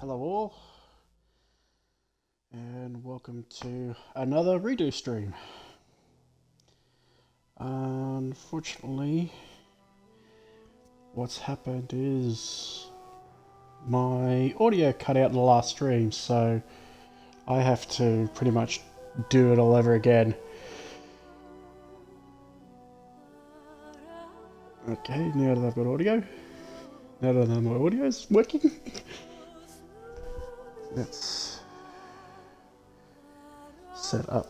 Hello all, and welcome to another redo stream. Unfortunately, what's happened is my audio cut out in the last stream, so I have to pretty much do it all over again. Okay, now that I've got audio, now that I know my audio is working, let's set up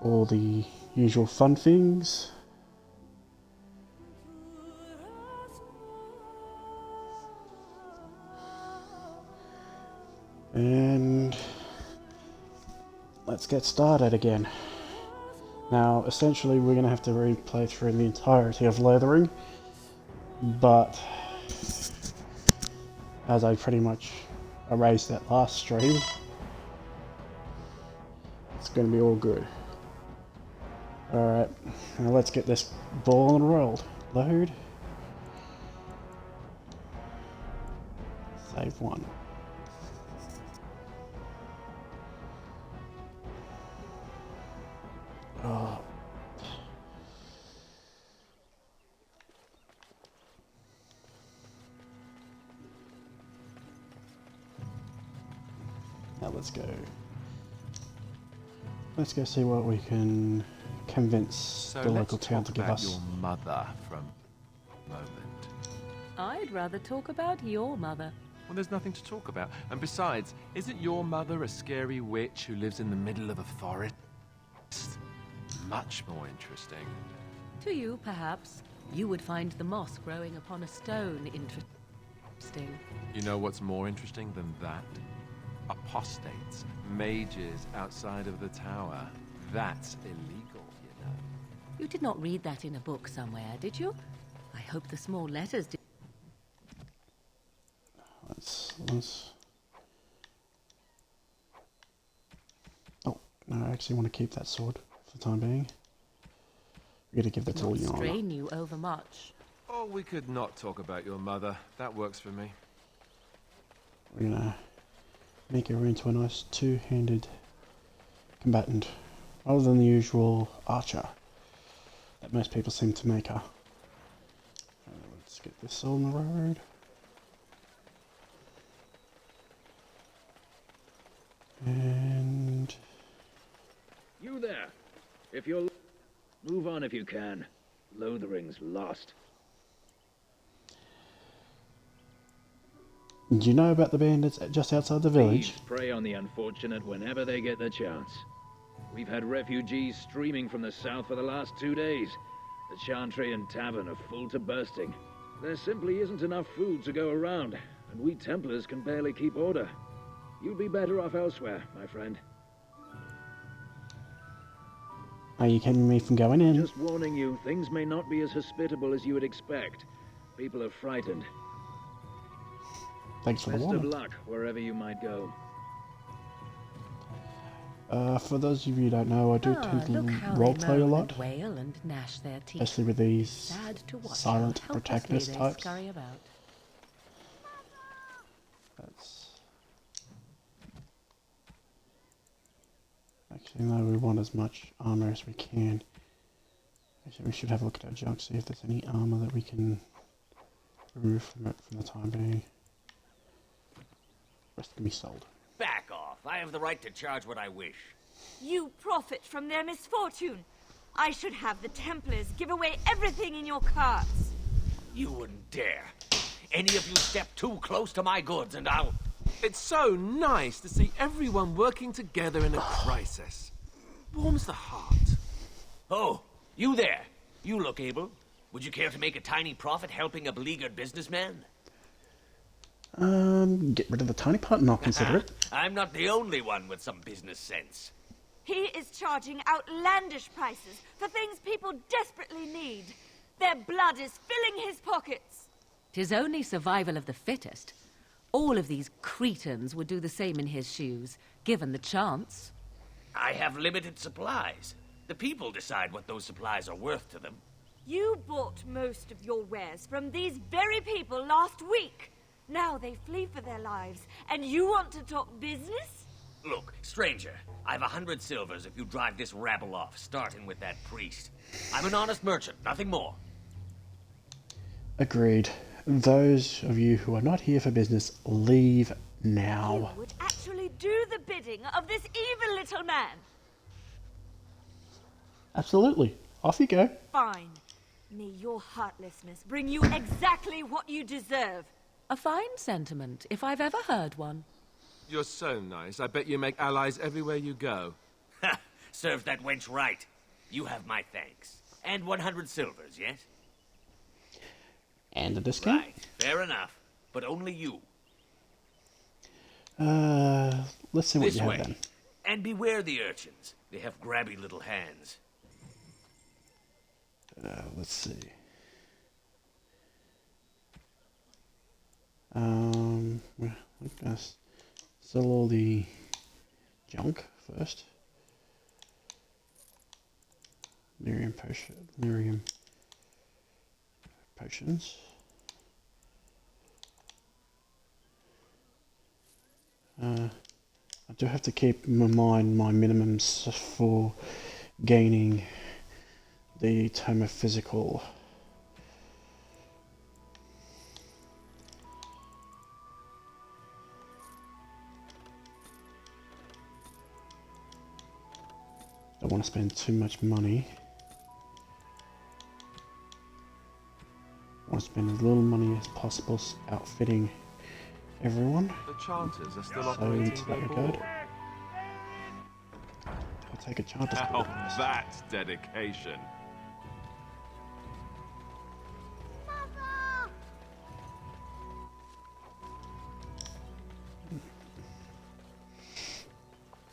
all the usual fun things. And let's get started again. Now, essentially, we're going to have to replay through the entirety of Lothering, but as I pretty much erased that last stream, it's going to be all good. Alright, now let's get this ball and rolled. Load. Save one. Oh. Now let's go. Let's go see what we can convince the local town to give us. Your mother from a moment. I'd rather talk about your mother. Well, there's nothing to talk about. And besides, isn't your mother a scary witch who lives in the middle of a forest? Much more interesting. To you, perhaps. You would find the moss growing upon a stone interesting. You know what's more interesting than that? Apostates, mages outside of the tower. That's illegal, you know. You did not read that in a book somewhere, did you? I hope the small letters did. Let's... Oh, no, I actually want to keep that sword for the time being. We're going to give that to Leon. Strain you overmuch. Oh, we could not talk about your mother. That works for me. We're going to make her into a nice two-handed combatant, rather than the usual archer that most people seem to make her. Let's get this on the road. And you there, if you'll move on if you can. Lothering's lost. Do you know about the bandits just outside the village? Thieves prey on the unfortunate whenever they get the chance. We've had refugees streaming from the south for the last 2 days. The Chantry and Tavern are full to bursting. There simply isn't enough food to go around, and we Templars can barely keep order. You'd be better off elsewhere, my friend. Are you keeping me from going in? Just warning you, things may not be as hospitable as you would expect. People are frightened. Thanks for the Best warning. of luck wherever you might go. For those of you who don't know, I do tend to roleplay a lot, Wail and gnash their teeth. especially with these Sad to watch silent how protagonist helplessly they types. scurry about. That's... Actually, no, we want as much armor as we can. Actually, we should have a look at our junk, see if there's any armor that we can remove from it for the time being. Rest can be sold. Back off. I have the right to charge what I wish. You profit from their misfortune. I should have the Templars give away everything in your carts. You wouldn't dare. Any of you step too close to my goods and I'll... It's so nice to see everyone working together in a crisis. Warms the heart. Oh, you there. You look able. Would you care to make a tiny profit helping a beleaguered businessman? Get rid of the tiny part and I'll consider it. I'm not the only one with some business sense. He is charging outlandish prices for things people desperately need. Their blood is filling his pockets. 'Tis only survival of the fittest. All of these cretins would do the same in his shoes, given the chance. I have limited supplies. The people decide what those supplies are worth to them. You bought most of your wares from these very people last week. Now they flee for their lives, and you want to talk business? Look, stranger, I've 100 silvers if you drive this rabble off, starting with that priest. I'm an honest merchant, nothing more. Agreed. Those of you who are not here for business, leave now. You would actually do the bidding of this evil little man. Absolutely. Off you go. Fine. May your heartlessness bring you exactly what you deserve. A fine sentiment, if I've ever heard one. You're so nice. I bet you make allies everywhere you go. Ha! Serve that wench right. You have my thanks. And 100 silvers, yes? And a discount? Right, fair enough. But only you. Let's see what This you have way. then. And beware the urchins. They have grabby little hands. Let's see. We're gonna sell all the junk first. Lyrium potions. I do have to keep in mind my minimums for gaining the Tome of Physical. Don't want to spend too much money. I want to spend as little money as possible outfitting everyone. The chanters are still So operating into that their regard, board. I'll take a charter Now spell first. that's dedication.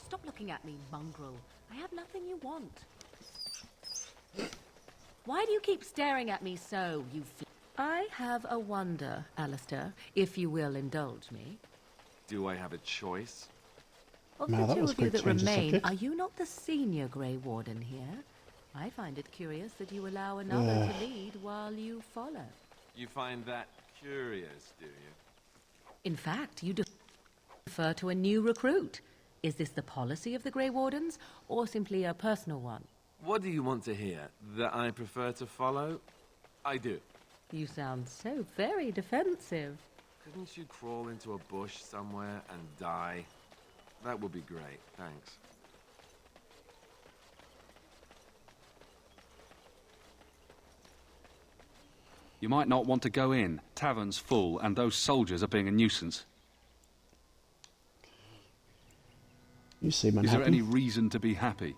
Stop looking at me, mongrel. I have nothing you want. Why do you keep staring at me so, you I have a wonder, Alistair, if you will indulge me. Do I have a choice? Of Now, the that two was of you quick that change of remain, subject. are you not the senior Grey Warden here? I find it curious that you allow another to lead while you follow. You find that curious, do you? In fact, you defer to a new recruit. Is this the policy of the Grey Wardens, or simply a personal one? What do you want to hear? That I prefer to follow? I do. You sound so very defensive. Couldn't you crawl into a bush somewhere and die? That would be great, thanks. You might not want to go in. Tavern's full, and those soldiers are being a nuisance. You seem Is there unhappy. any reason to be happy?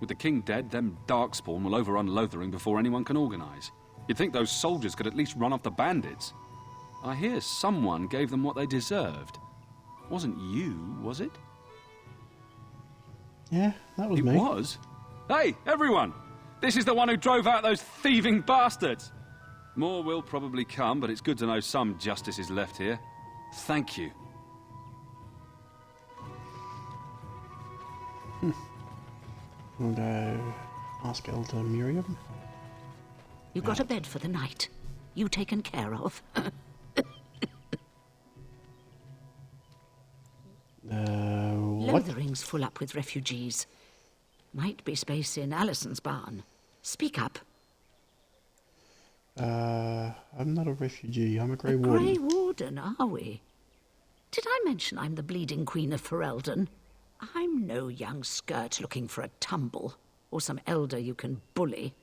With the king dead, them Darkspawn will overrun Lothering before anyone can organise. You'd think those soldiers could at least run off the bandits. I hear someone gave them what they deserved. Wasn't you, was it? Yeah, that was It me. was? Hey, everyone! This is the one who drove out those thieving bastards! More will probably come, but it's good to know some justice is left here. Thank you. We'll go ask Elder Miriam. You got a bed for the night. You taken care of. What? Lothering's full up with refugees. Might be space in Alison's barn. Speak up. I'm not a refugee. I'm a Grey A Warden. Grey Warden, are we? Did I mention I'm the bleeding Queen of Ferelden? I'm no young skirt looking for a tumble, or some elder you can bully.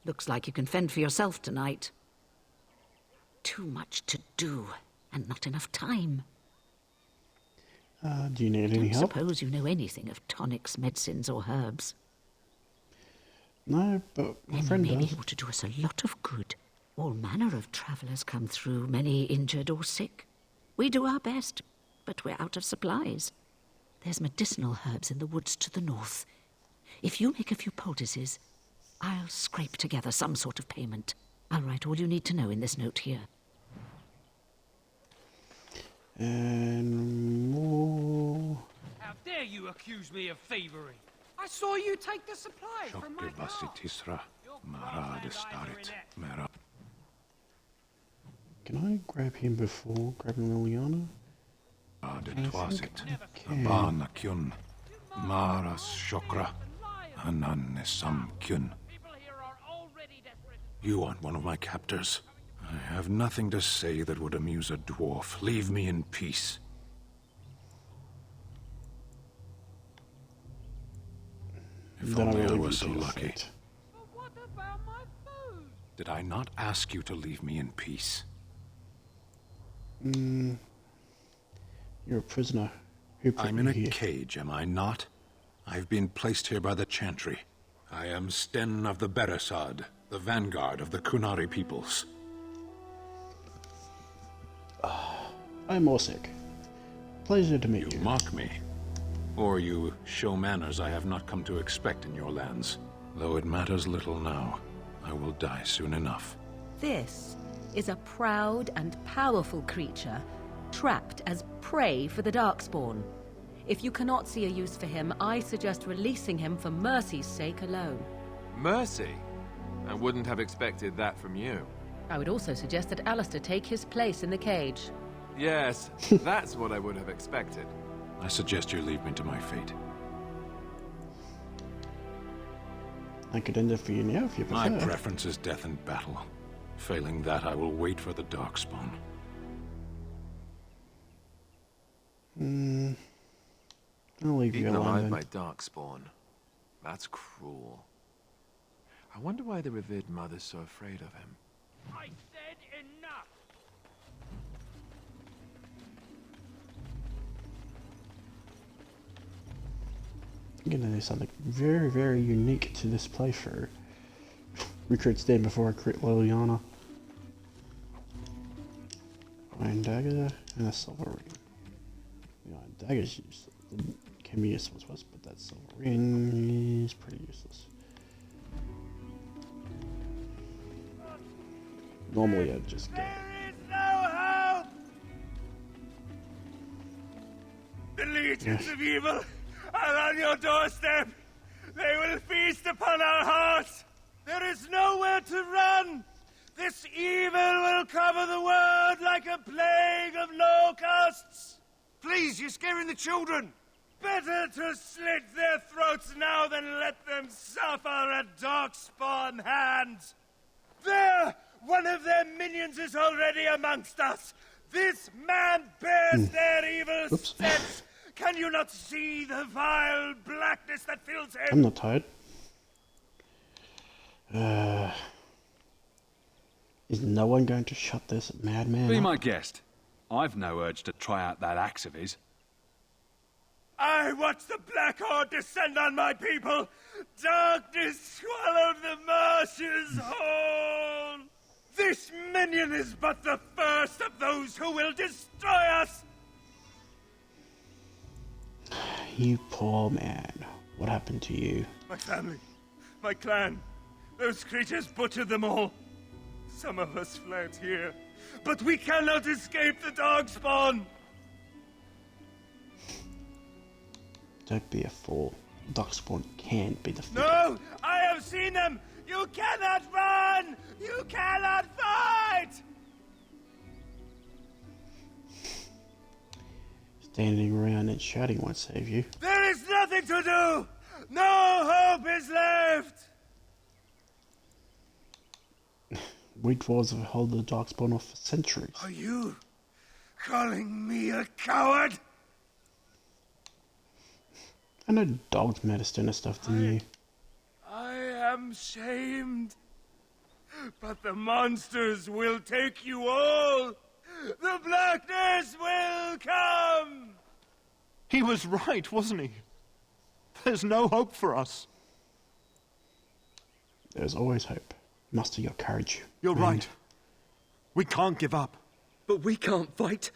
Looks like you can fend for yourself tonight. Too much to do, and not enough time. Do you need any Don't help? suppose you know anything of tonics, medicines, or herbs. No, but my Then you friend may be does. able to do us a lot of good. All manner of travellers come through, many injured or sick. We do our best, but we're out of supplies. There's medicinal herbs in the woods to the north. If you make a few poultices, I'll scrape together some sort of payment. I'll write all you need to know in this note here. And more. How dare you accuse me of thievery? I saw you take the supplies from my car. Your grassland either in it. Can I grab him before grabbing Liliana? De I think Twasit, I can. Abana Kyun, Maras Shokra, Anan Sam Kyun. You aren't one of my captors. I have nothing to say that would amuse a dwarf. Leave me in peace. If Then only I will were leave so you to your lucky. fate. Did I not ask you to leave me in peace? You're a prisoner. Who put I'm you in a here? cage, am I not? I've been placed here by the Chantry. I am Sten of the Beresad, the vanguard of the Kunari peoples. I'm Orsik. Pleasure to meet You you. mock me. Or you show manners I have not come to expect in your lands. Though it matters little now. I will die soon enough. This is a proud and powerful creature, trapped as prey for the Darkspawn. If you cannot see a use for him, I suggest releasing him for mercy's sake alone. Mercy? I wouldn't have expected that from you. I would also suggest that Alistair take his place in the cage. Yes, that's what I would have expected. I suggest you leave me to my fate. I could end it for you now if you prefer. My preference is death in battle. Failing that, I will wait for the Darkspawn. I'll leave you Eaten alone alive then. by Darkspawn. That's cruel. I wonder why the revered mother's so afraid of him. I said enough! I'm gonna do something very, very unique to this playthrough. Recruit Sten before I crit Liliana. Iron Dagger and a Silver Ring. The Iron Dagger's useless. Can be useful to us, but that Silver Ring is pretty useless. Normally I'd just go. There is no hope! The legions of evil are on your doorstep. They will feast upon our hearts. There is nowhere to run. This evil will cover the world like a plague of locusts. Please, you're scaring the children. Better to slit their throats now than let them suffer at Darkspawn hands. There! One of their minions is already amongst us. This man bears their evil steps. Can you not see the vile blackness that fills him? I'm not tired. Is no one going to shut this madman Be up? my guest. I've no urge to try out that axe of his. I watched the Black Horde descend on my people. Darkness swallowed the marshes whole. This minion is but the first of those who will destroy us. You poor man. What happened to you? My family, my clan, those creatures butchered them all. Some of us fled here, but we cannot escape the Darkspawn. Don't be a fool. Darkspawn can't be defeated. No, I have seen them. You cannot run. You cannot fight. Standing around and shouting won't save you. There is nothing to do. No hope is left. We dwarves have held the Darkspawn off for centuries. Are you calling me a coward? I know dogs matter sterner stuff than you. I am shamed. But the monsters will take you all. The blackness will come. He was right, wasn't he? There's no hope for us. There's always hope. Muster your courage. You're man. right. We can't give up. But we can't fight.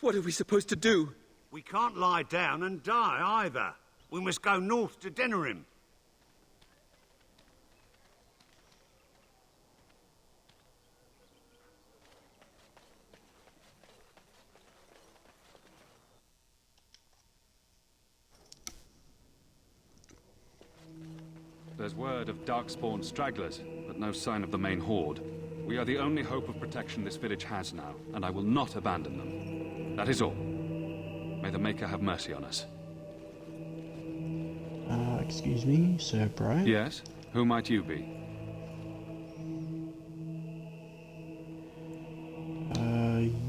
What are we supposed to do? We can't lie down and die either. We must go north to Denerim. There's word of Darkspawn stragglers, but no sign of the main horde. We are the only hope of protection this village has now, and I will not abandon them. That is all. May the Maker have mercy on us. Excuse me, Sir Brian? Yes? Who might you be?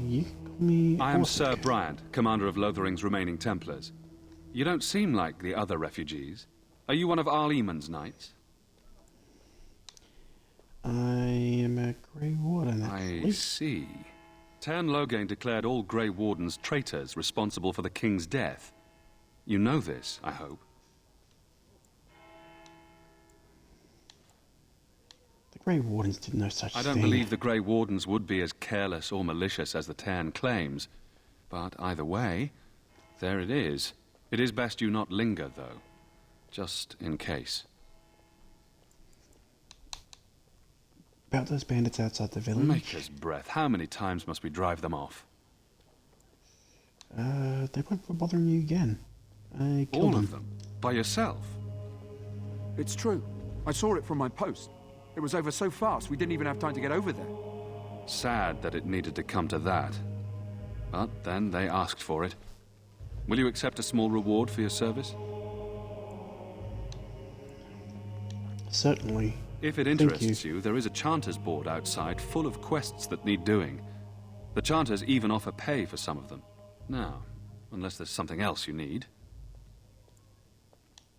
You call me I am Orsik. Sir Bryant, commander of Lothering's remaining Templars. You don't seem like the other refugees. Are you one of Arl Eamon's knights? I am a Grey Warden, actually. I see. Tern Loghain declared all Grey Wardens traitors responsible for the king's death. You know this, I hope. The Grey Wardens did no such thing. I don't believe the Grey Wardens would be as careless or malicious as the Tern claims. But either way, there it is. It is best you not linger, though. Just in case. About those bandits outside the village? Maker's breath. How many times must we drive them off? They weren't bothering you again. I killed All of them? By yourself? It's true. I saw it from my post. It was over so fast, we didn't even have time to get over there. Sad that it needed to come to that. But then they asked for it. Will you accept a small reward for your service? Certainly. If it interests you, there is a Chanters board outside full of quests that need doing. The Chanters even offer pay for some of them. Now, unless there's something else you need.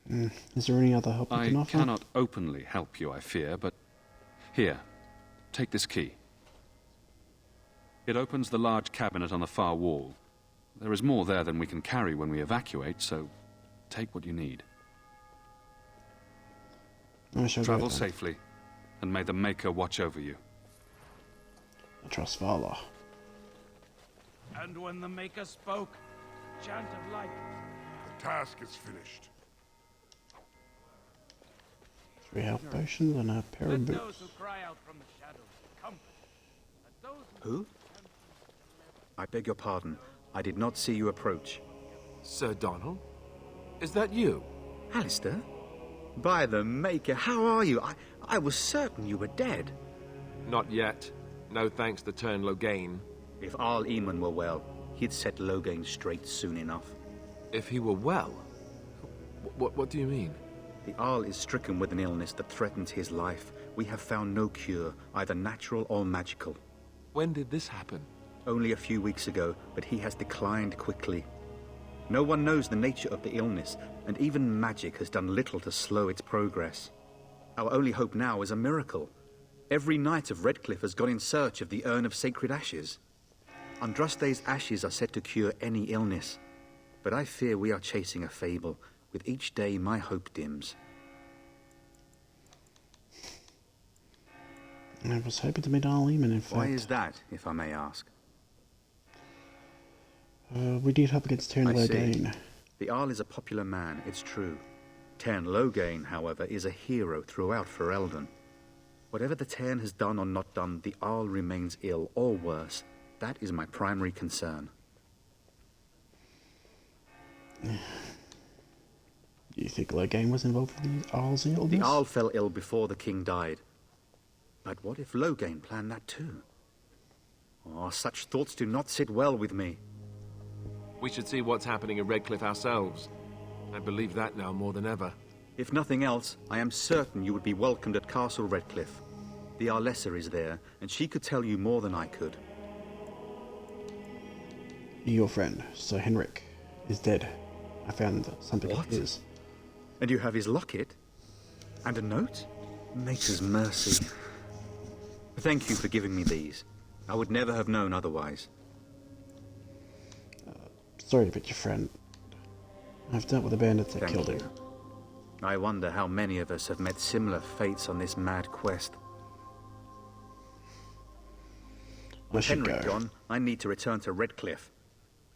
Is there any other help you can I offer? cannot openly help you, I fear, but... Here, take this key. It opens the large cabinet on the far wall. There is more there than we can carry when we evacuate, so take what you need. I shall Travel go then. safely, and may the Maker watch over you. I trust Valor. And when the Maker spoke, chant of light. The task is finished. 3 health potions and a pair of boots. Those who cry out from the shadows, comfort. Let those Who? I beg your pardon. I did not see you approach. Sir Donald? Is that you? Alistair? By the Maker, how are you? I was certain you were dead. Not yet. No thanks to Tern Loghain. If Arl Eamon were well, he'd set Loghain straight soon enough. If he were well? What do you mean? The Arl is stricken with an illness that threatens his life. We have found no cure, either natural or magical. When did this happen? Only a few weeks ago, but he has declined quickly. No one knows the nature of the illness, and even magic has done little to slow its progress. Our only hope now is a miracle. Every knight of Redcliffe has gone in search of the Urn of Sacred Ashes. Andraste's ashes are said to cure any illness, but I fear we are chasing a fable. With each day, my hope dims. I was hoping to meet Arl Eamon, in fact. Why is that, if I may ask? We did help against Tern Loghain. The Arl is a popular man, it's true. Tern Loghain, however, is a hero throughout Ferelden. Whatever the Tern has done or not done, the Arl remains ill, or worse. That is my primary concern. Do you think Loghain was involved with the Arl's illness? The Arl fell ill before the king died. But what if Loghain planned that too? Oh, such thoughts do not sit well with me. We should see what's happening in Redcliffe ourselves. I believe that now more than ever. If nothing else, I am certain you would be welcomed at Castle Redcliffe. The Arlessa is there, and she could tell you more than I could. Your friend, Sir Henrik, is dead. I found something of his. And you have his locket? And a note? Nature's mercy. Thank you for giving me these. I would never have known otherwise. Sorry about your friend. I've dealt with the bandits that killed him. I wonder how many of us have met similar fates on this mad quest. I should Henrik go. gone, I need to return to Redcliffe.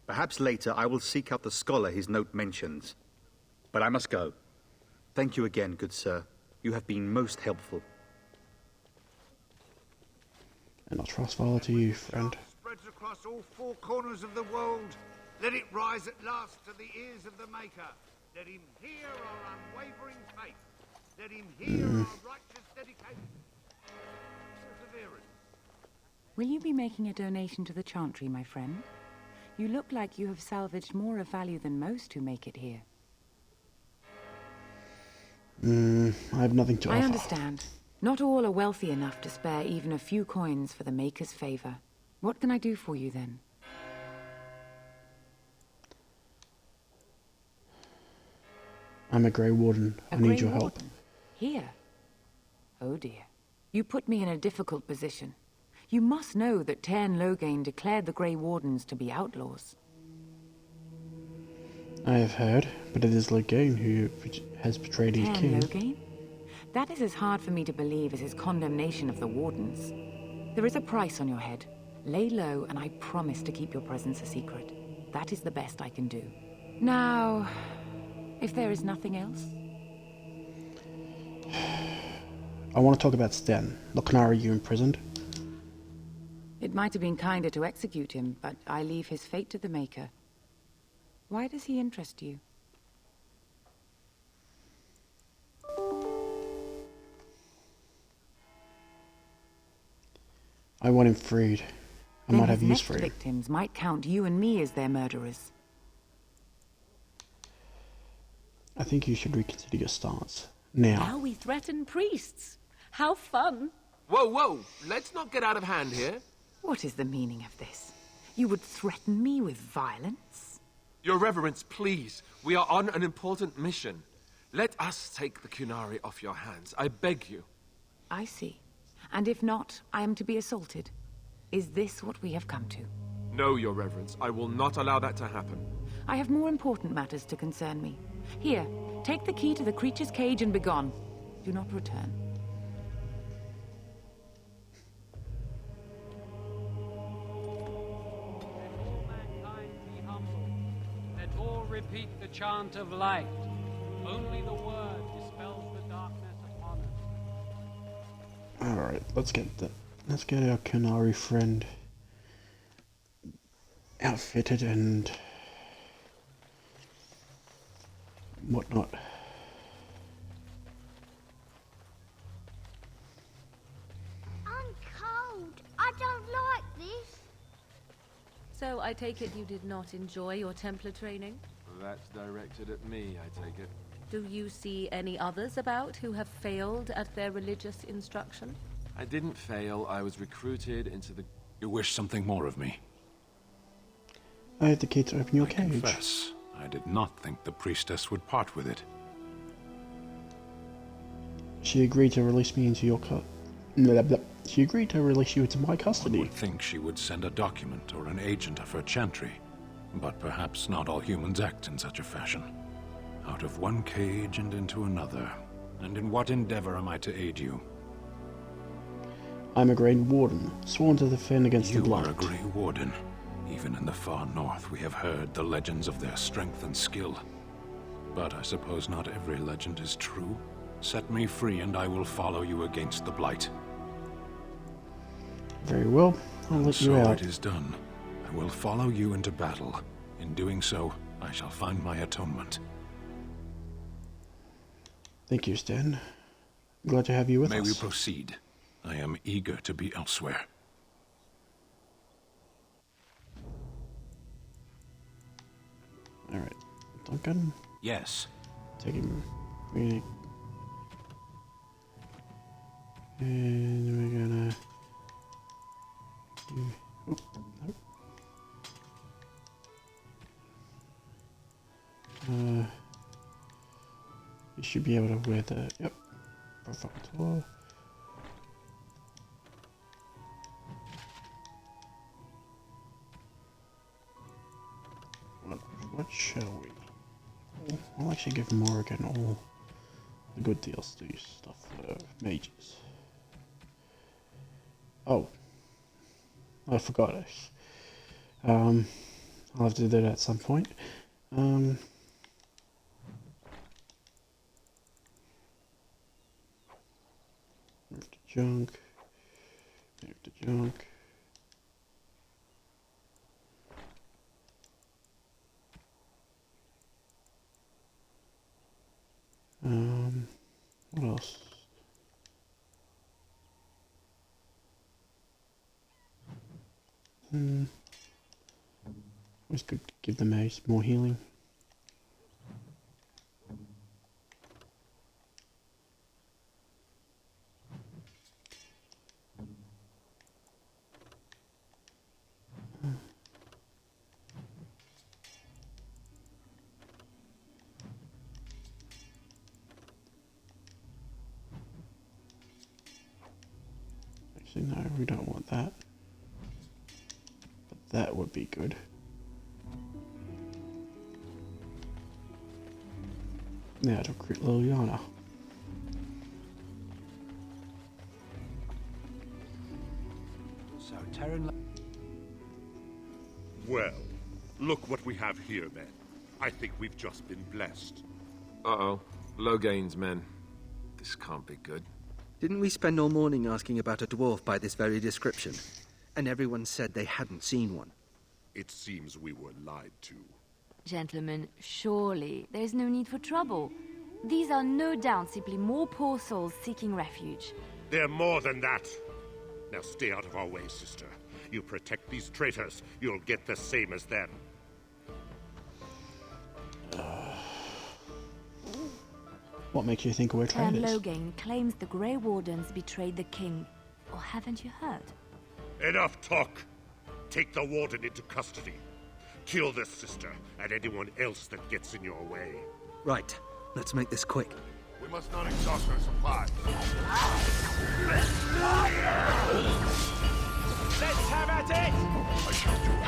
Perhaps later I will seek out the scholar his note mentions. But I must go. Thank you again, good sir. You have been most helpful. And I'll trust Valor to you, friend. Spreads across all 4 corners of the world. Let it rise at last to the ears of the Maker. Let him hear our unwavering faith. Let him hear our righteous dedication. Perseverance. Will you be making a donation to the Chantry, my friend? You look like you have salvaged more of value than most who make it here. I have nothing to offer. I understand. Not all are wealthy enough to spare even a few coins for the Maker's favor. What can I do for you, then? I'm a Grey Warden. I need your help. Here? Oh dear. You put me in a difficult position. You must know that Tairn Logain declared the Grey Wardens to be outlaws. I have heard, but it is Logain who has betrayed his king. Logain? That is as hard for me to believe as his condemnation of the Wardens. There is a price on your head. Lay low, and I promise to keep your presence a secret. That is the best I can do. Now, if there is nothing else... I want to talk about Sten. Lochnar, you imprisoned? It might have been kinder to execute him, but I leave his fate to the Maker. Why does he interest you? I want him freed. I might have use for him. Victims might count you and me as their murderers. I think you should reconsider your stance. Now we threaten priests. How fun. Whoa, whoa! Let's not get out of hand here. What is the meaning of this? You would threaten me with violence? Your Reverence, please. We are on an important mission. Let us take the Qunari off your hands. I beg you. I see. And if not, I am to be assaulted. Is this what we have come to? No, Your Reverence. I will not allow that to happen. I have more important matters to concern me. Here, take the key to the creature's cage and begone. Do not return. Let all repeat the chant of light. Only the word dispels the darkness upon us. Alright, let's get our Qunari friend outfitted and whatnot. I'm cold. I don't like this. So I take it you did not enjoy your Templar training? That's directed at me, I take it. Do you see any others about who have failed at their religious instruction? I didn't fail. I was recruited into the... You wish something more of me? I have the key to open your cage. Confess, I did not think the priestess would part with it. She agreed to release me into your She agreed to release you into my custody. I would think she would send a document or an agent of her chantry, but perhaps not all humans act in such a fashion. Out of one cage and into another. And in what endeavor am I to aid you? I'm a Grey Warden, sworn to defend against the Blight. You are a Grey Warden. Even in the far north, we have heard the legends of their strength and skill. But I suppose not every legend is true. Set me free and I will follow you against the Blight. Very well, I'll let you out. So it is done. I will follow you into battle. In doing so, I shall find my atonement. Thank you, Stan. Glad to have you with us. May we proceed? I am eager to be elsewhere. Alright, Duncan? Yes. Take him. And we're gonna... Oh, no. You should be able to wear the... Yep. Provocateur. What shall we? I'll actually give Morrigan all the good deals to stuff for mages. Oh. I forgot it. I'll have to do that at some point. Move to junk. Move to junk. What else? Always good to give the mage more healing. Actually, no, we don't want that. But that would be good. Now to crit Liliana. So, Terran... Well, look what we have here, then. I think we've just been blessed. Uh-oh. Logain's men. This can't be good. Didn't we spend all morning asking about a dwarf by this very description? And everyone said they hadn't seen one. It seems we were lied to. Gentlemen, surely there's no need for trouble. These are no doubt simply more poor souls seeking refuge. They're more than that. Now stay out of our way, sister. You protect these traitors, you'll get the same as them. What makes you think we're Clan traitors? Logain claims the Grey Wardens betrayed the king. Or haven't you heard? Enough talk! Take the warden into custody. Kill this sister and anyone else that gets in your way. Right. Let's make this quick. We must not exhaust our supply. Let's have at it! I shall do it.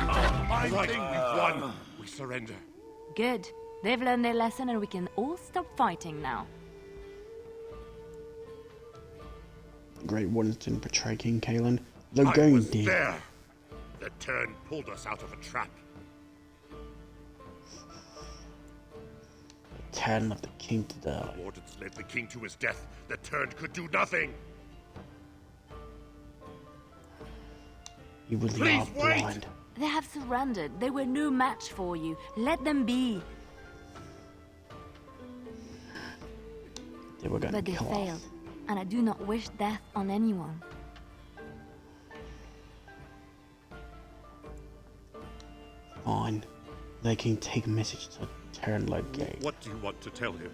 All right, we've won. We surrender. Good. They've learned their lesson and we can all stop fighting now. Grey Wardens didn't betray King Kaelin. I Logain was did. there. The turn pulled us out of a trap. The Talon of the king to die. The wardens led the king to his death. The turn could do nothing. You would Please laugh wait! blind. They have surrendered. They were no match for you. Let them be. They were going But to they kill failed. us. And I do not wish death on anyone. Fine. They can take a message to Terran Logain. What do you want to tell him?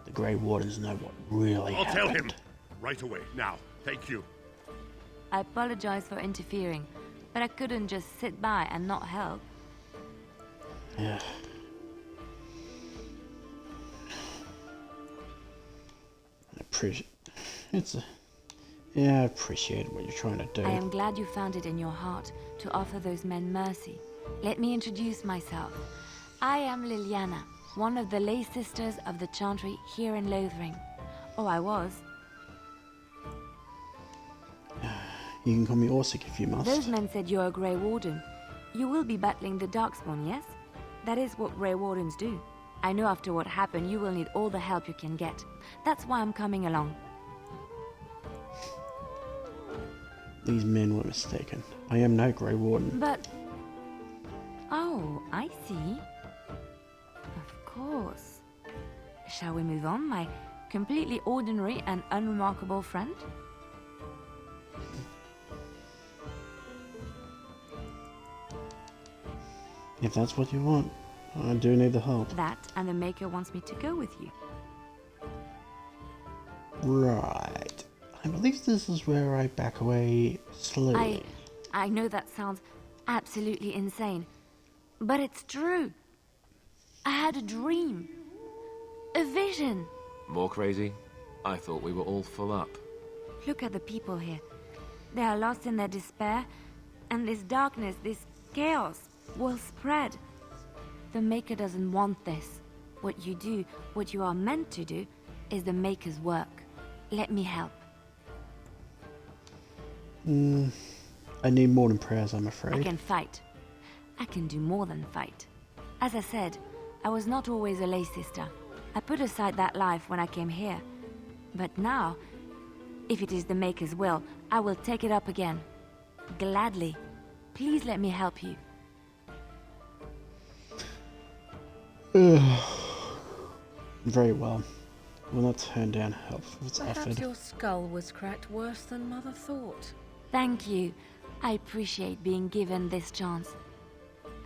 The Grey Wardens know what really I'll happened. tell him. Right away, now. Thank you. I apologize for interfering, but I couldn't just sit by and not help. Yeah. I appreciate what you're trying to do. I am glad you found it in your heart to offer those men mercy. Let me introduce myself. I am Liliana, one of the lay sisters of the Chantry here in Lothering. Oh, I was. You can call me Orsik if you must. Those men said you're a Grey Warden. You will be battling the Darkspawn, yes? That is what Grey Wardens do. I know after what happened, you will need all the help you can get. That's why I'm coming along. These men were mistaken. I am no Grey Warden. But... Oh, I see. Of course. Shall we move on, my completely ordinary and unremarkable friend? If that's what you want, I do need the help. That and the Maker wants me to go with you. Right. I believe this is where I back away slowly. I know that sounds absolutely insane, but it's true. I had a dream. A vision. More crazy? I thought we were all full up. Look at the people here. They are lost in their despair, and this darkness, this chaos, will spread. The Maker doesn't want this. What you do, what you are meant to do, is the Maker's work. Let me help. I need more than prayers, I'm afraid. I can fight. I can do more than fight. As I said, I was not always a lay sister. I put aside that life when I came here. But now, if it is the Maker's will, I will take it up again. Gladly. Please let me help you. Very well. will not turn down help if it's Perhaps offered. your skull was cracked worse than Mother thought. Thank you. I appreciate being given this chance.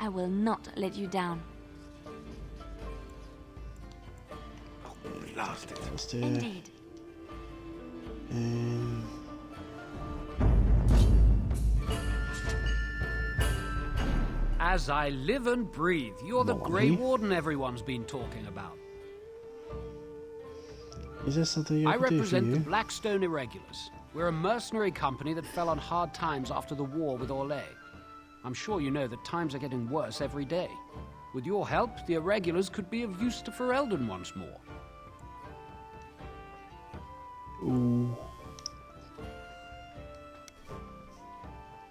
I will not let you down. We lost it. Just there. Indeed. And As I live and breathe, you're the Grey Warden everyone's been talking about. is there something I I can do for represent the you? Blackstone Irregulars. We're a mercenary company that fell on hard times after the war with Orlais. I'm sure you know that times are getting worse every day. With your help, the Irregulars could be of use to Ferelden once more. Ooh.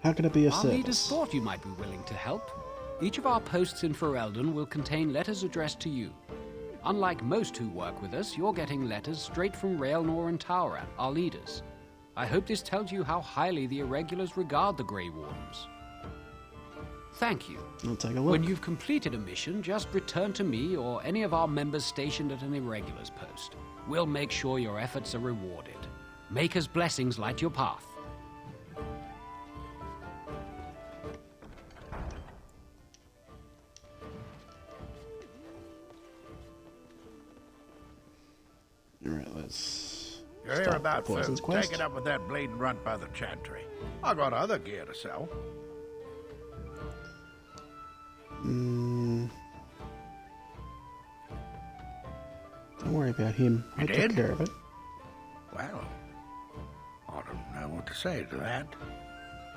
How can I be of Our service? leaders thought you might be willing to help. Each of our posts in Ferelden will contain letters addressed to you. Unlike most who work with us, you're getting letters straight from Raelnor and Tauran, our leaders. I hope this tells you how highly the Irregulars regard the Grey Wardens. Thank you. I'll take a look. When you've completed a mission, just return to me or any of our members stationed at an Irregulars post. We'll make sure your efforts are rewarded. Maker's blessings light your path. Alright, let's... You're here start about the Poison's food. Quest. Take it up with that bleeding runt by the chantry. I got other gear to sell. Don't worry about him. I took did? care of it. Well, I don't know what to say to that.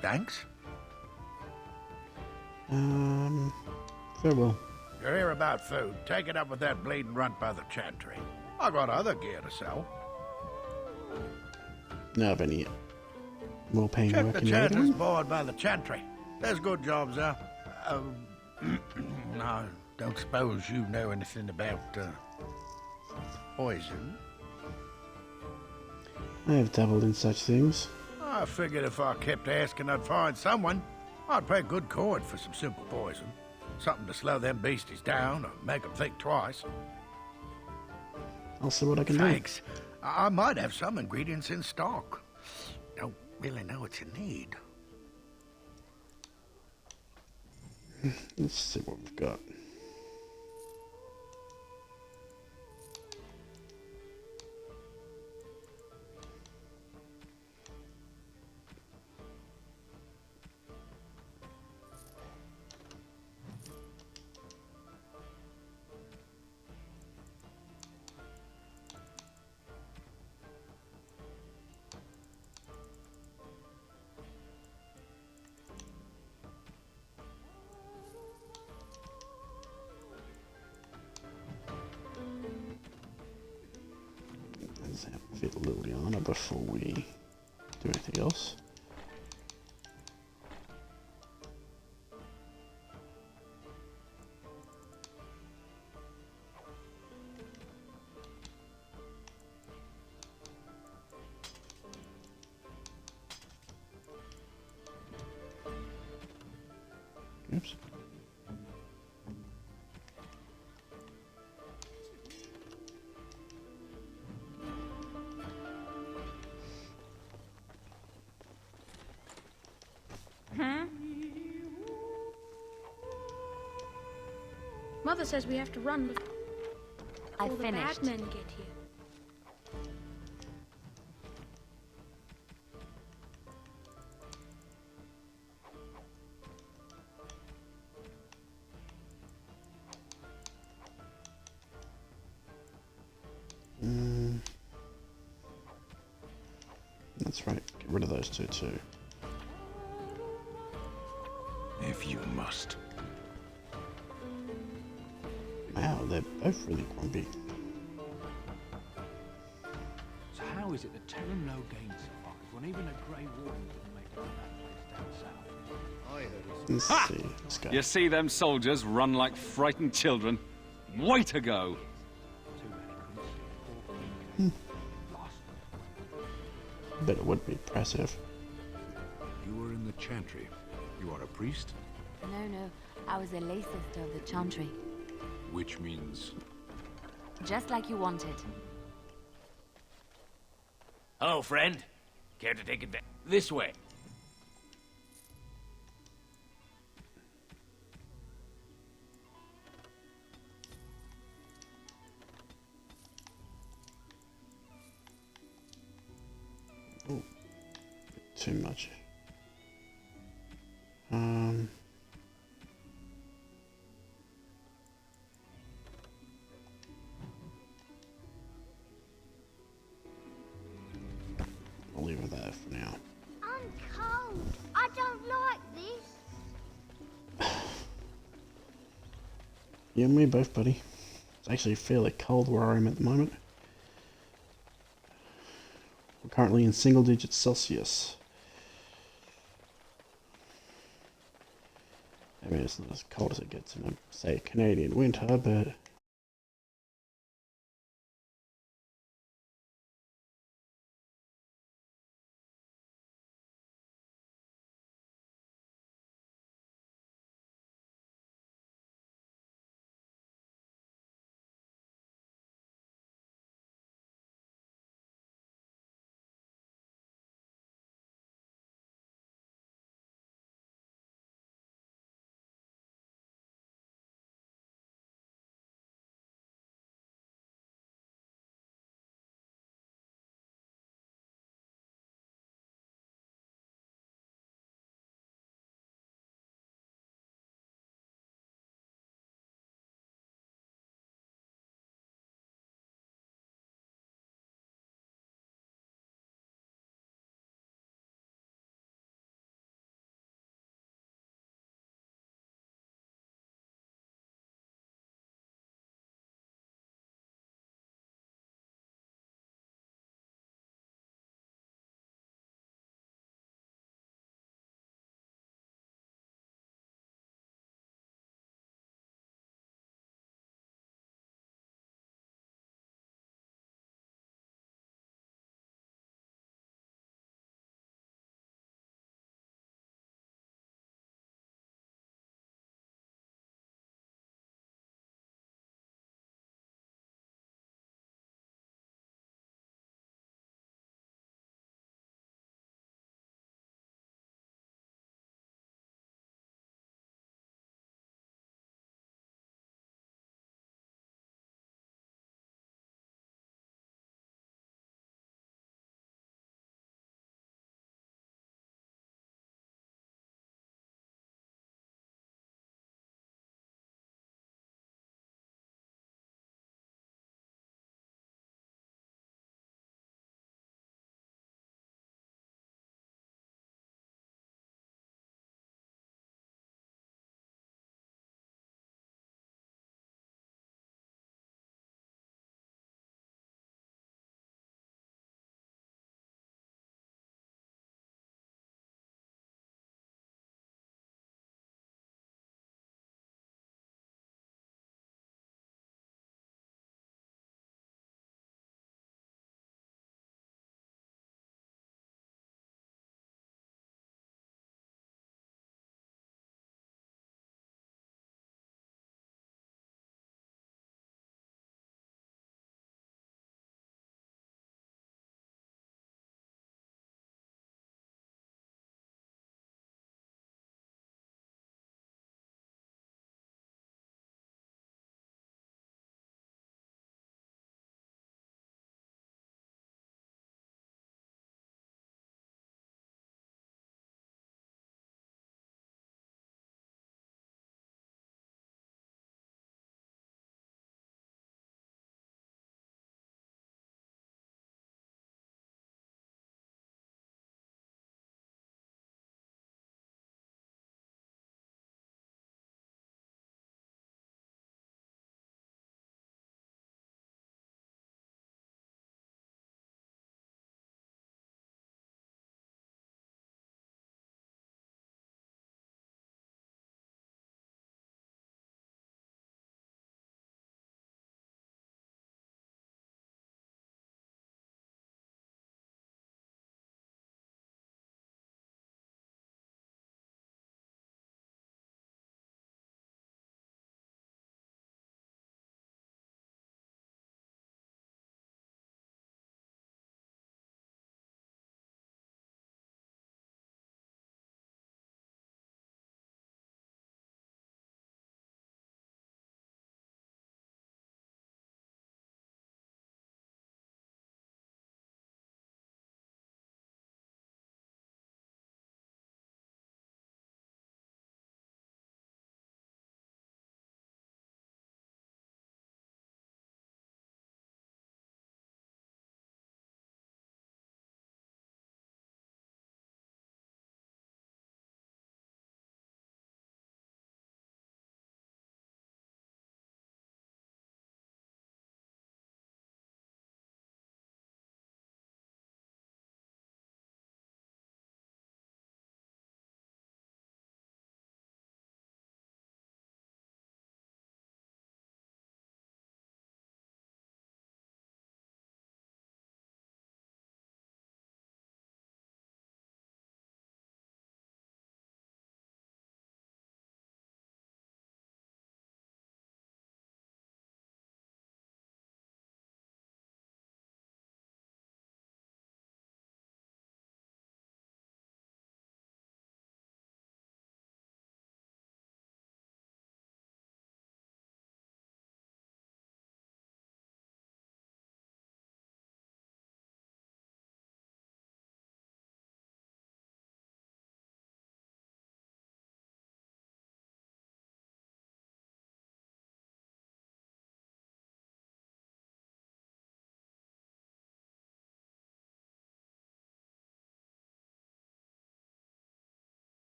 Thanks. Farewell. You're here about food. Take it up with that bleeding runt by the chantry. I got other gear to sell. Now have any more paying Check work the in your chantry's area? board by the chantry. There's good jobs there. I don't suppose you know anything about poison. I have dabbled in such things. I figured if I kept asking, I'd find someone. I'd pay good coin for some simple poison. Something to slow them beasties down or make them think twice. I'll see what I can Thanks. I might have some ingredients in stock. Don't really know what you need. do. Let's see what we've got. Let's outfit Liliana before we do anything else. Oops. Mother says we have to run before I the finished. bad men get here. That's right. Get rid of those two too. If you must. Wow, they're both really grumpy. So how is it that Terran Logain survived when even a Grey Warden didn't make it to that place down south? I heard Let's Ha! see. This guy. You see them soldiers run like frightened children? Way to go! Bet it would be impressive. You were in the chantry. You are a priest? No, I was a lay sister of the Chantry. Which means... Just like you wanted. Hello, friend. Care to take it this way? Oh, too much. I'll leave it there for now. I'm cold. I don't like this. You and me both, buddy. It's actually fairly cold where I am at the moment. We're currently in single digits Celsius. I mean, it's not as cold as it gets in, say, a Canadian winter, but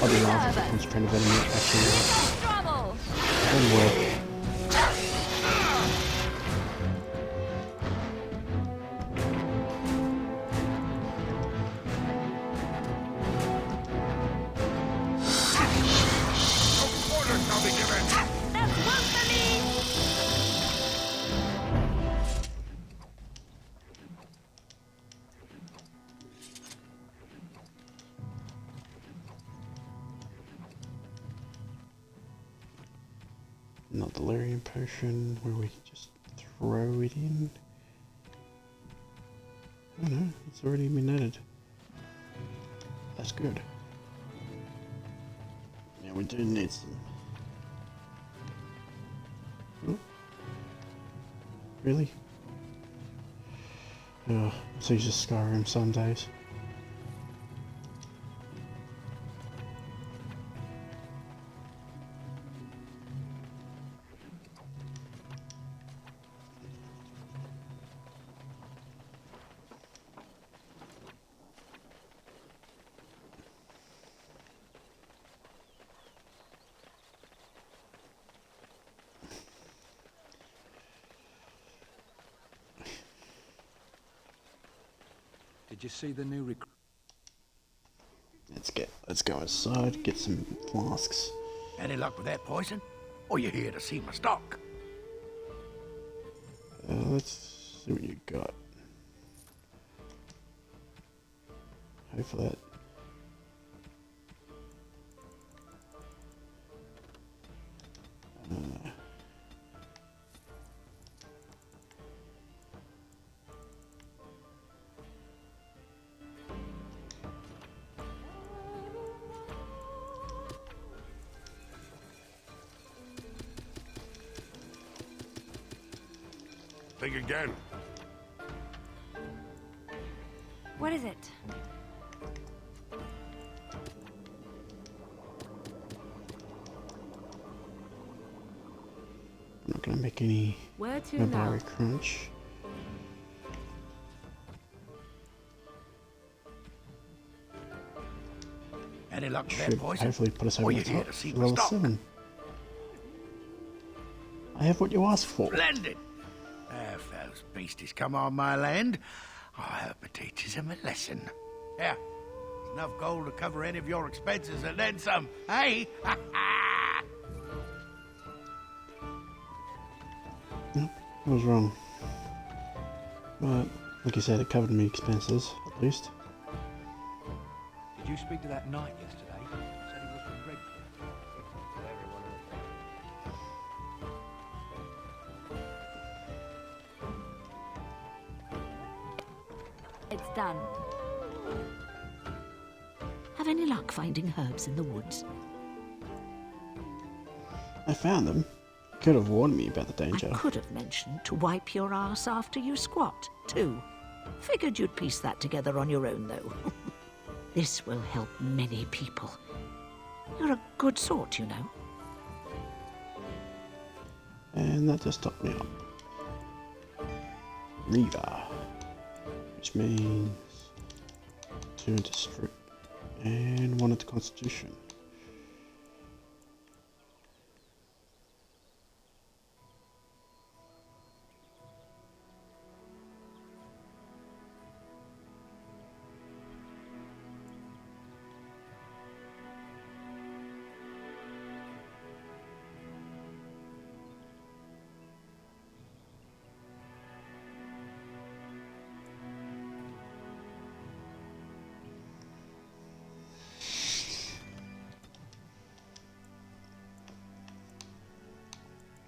I'll be honest, I'm concentrating better than actually that'll work. Not delirium potion where we can just throw it in. Oh no, it's already been added. That's good. Yeah, we do need some. Oh. Really? Oh, it's easy to Skyrim some days. Did you see the new recruit? Let's go outside, get some flasks. Any luck with that poison? Or you here to see my stock? Let's see what you got. Hopefully that. Think again. What is it? I'm not gonna make any Where to Nobari now? crunch. Any luck with Should that poison? hopefully put us over Or the you here top. to see for my level stock? 7. I have what you asked for. Splendid! If those beasties come on my land, I hope it teaches them a lesson. Yeah, there's enough gold to cover any of your expenses and then some. Hey! I was wrong. But, like you said, it covered me expenses, at least. Did you speak to that knight yesterday? Said he was from Red. It's done. Have any luck finding herbs in the woods? I found them. Could have warned me about the danger. I could have mentioned to wipe your ass after you squat, too. Figured you'd piece that together on your own, though. This will help many people. You're a good sort, you know. And that just topped me up. Reaver. Which means 2 into strip and 1 into constitution.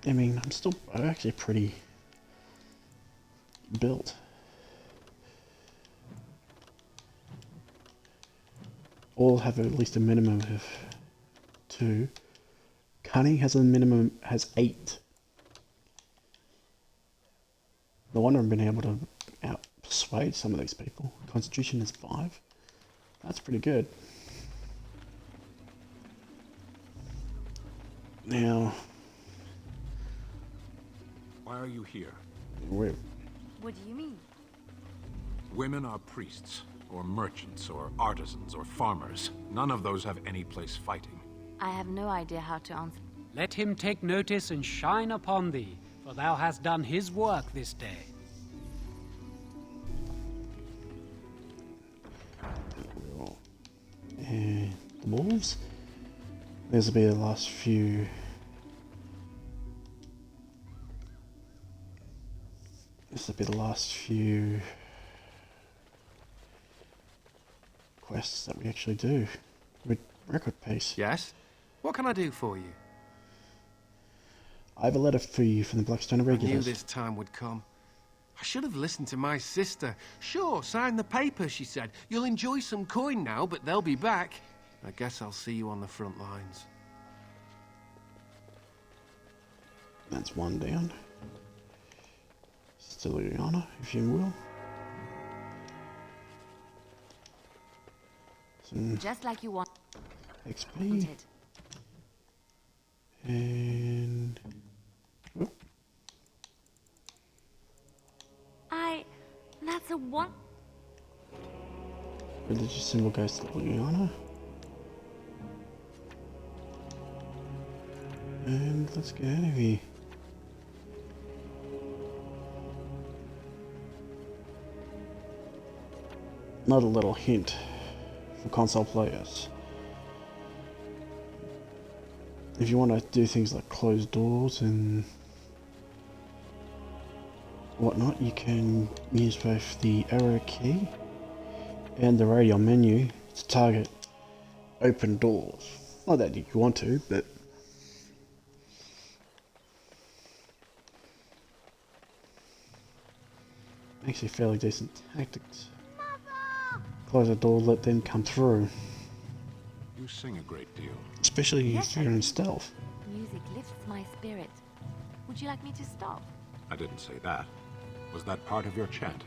I mean, I'm actually pretty built. All have at least a minimum of 2. Cunning has a minimum, has 8. No wonder I've been able to out-persuade some of these people. Constitution is 5. That's pretty good. Now... Why are you here? What do you mean? Women are priests. or merchants, or artisans, or farmers. None of those have any place fighting. I have no idea how to answer. Let him take notice and shine upon thee, for thou hast done his work this day. And the wolves. This will be the last few. This will be the last few quests that we actually do with record pace. Yes? What can I do for you? I have a letter for you from the Blackstone I knew Irregulars. this time would come. I should have listened to my sister. Sure, sign the paper, she said. You'll enjoy some coin now, but they'll be back. I guess I'll see you on the front lines. That's one down. Still Liana, if you will. Some Just like you want. XP. And That's a one. religious symbol goes to Liana. And let's get out of here. Another little hint for console players. If you want to do things like close doors and whatnot, you can use both the arrow key and the radio menu to target open doors. Not that you want to, but actually fairly decent tactics. Close the door, let them come through. You sing a great deal. Especially if you're in stealth. Music lifts my spirit. Would you like me to stop? I didn't say that. Was that part of your chant?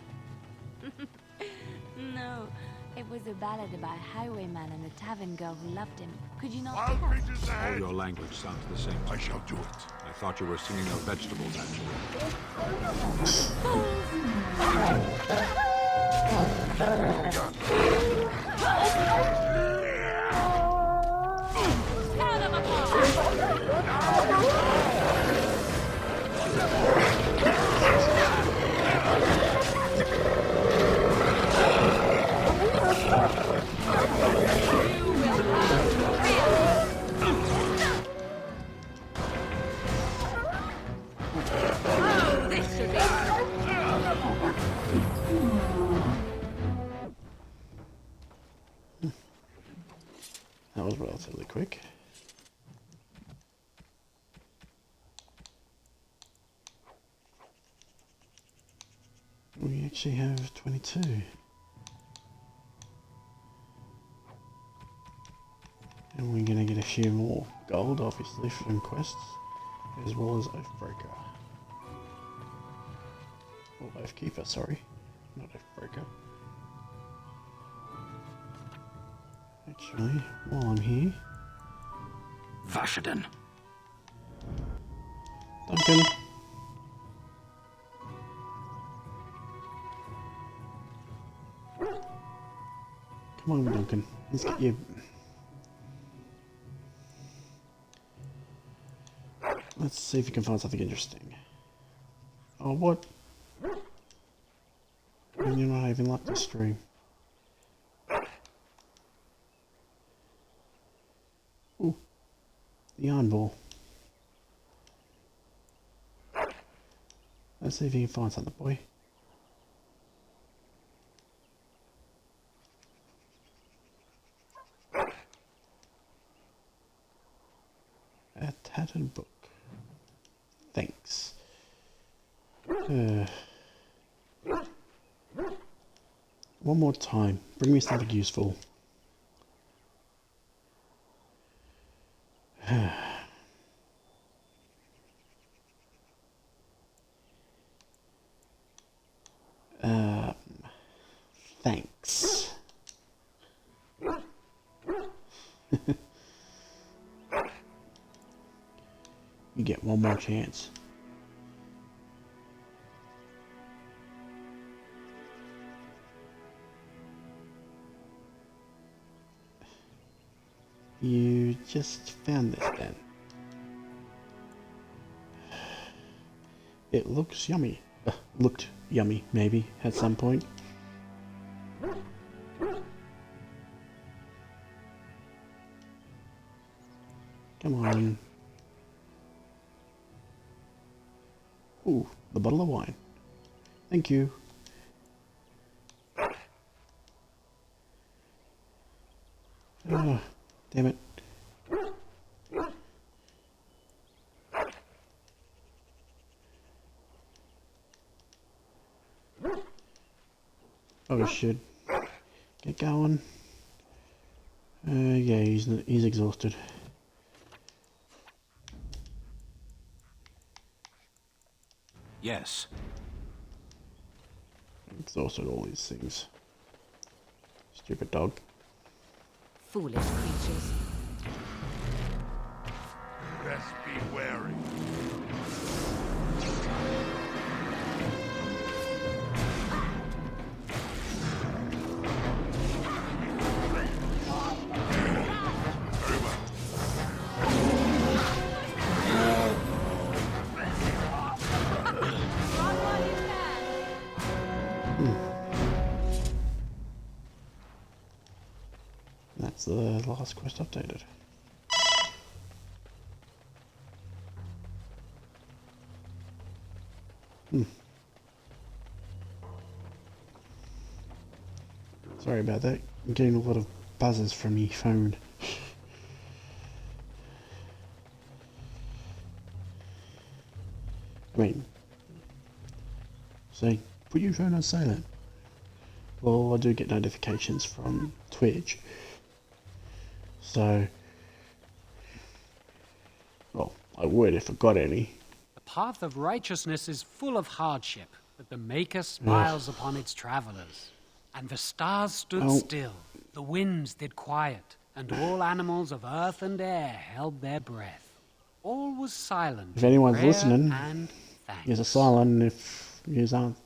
No, it was a ballad about a highwayman and a tavern girl who loved him. Could you not Wild tell? creatures All ahead! your language sounds the same. I shall do it. I thought you were singing of vegetables, That was relatively quick. We actually have 22. And we're gonna get a few more gold, obviously, from quests, as well as Oathbreaker. Or Oathkeeper, sorry. Not Oathbreaker. Actually, while I'm here... Vashaden. Duncan. Come on, Duncan. Let's get you... Let's see if you can find something interesting. Oh, what? And you're not even left the stream. Ooh. The yarn ball. Let's see if you can find something, boy. A tattered book. Thanks. One more time. Bring me something useful. Thanks. You get one more chance. You just found this then. It looks yummy. Looked yummy, maybe, at some point. Come on. Ooh, the bottle of wine. Thank you. Oh, damn it. Oh, should get going. Yeah, he's exhausted. Yes. Exhausted all these things. Stupid dog. Foolish creatures. Best be wary. That's the last quest updated. Sorry about that. I'm getting a lot of buzzes from my phone. I mean, say, put your phone on silent. Well, I do get notifications from Twitch. So, well, I would if I got any. The path of righteousness is full of hardship, but the Maker smiles upon its travelers. And the stars stood still, the winds did quiet, and all animals of earth and air held their breath. All was silent. If anyone's listening, and thanks. here's a silent if yous aren't.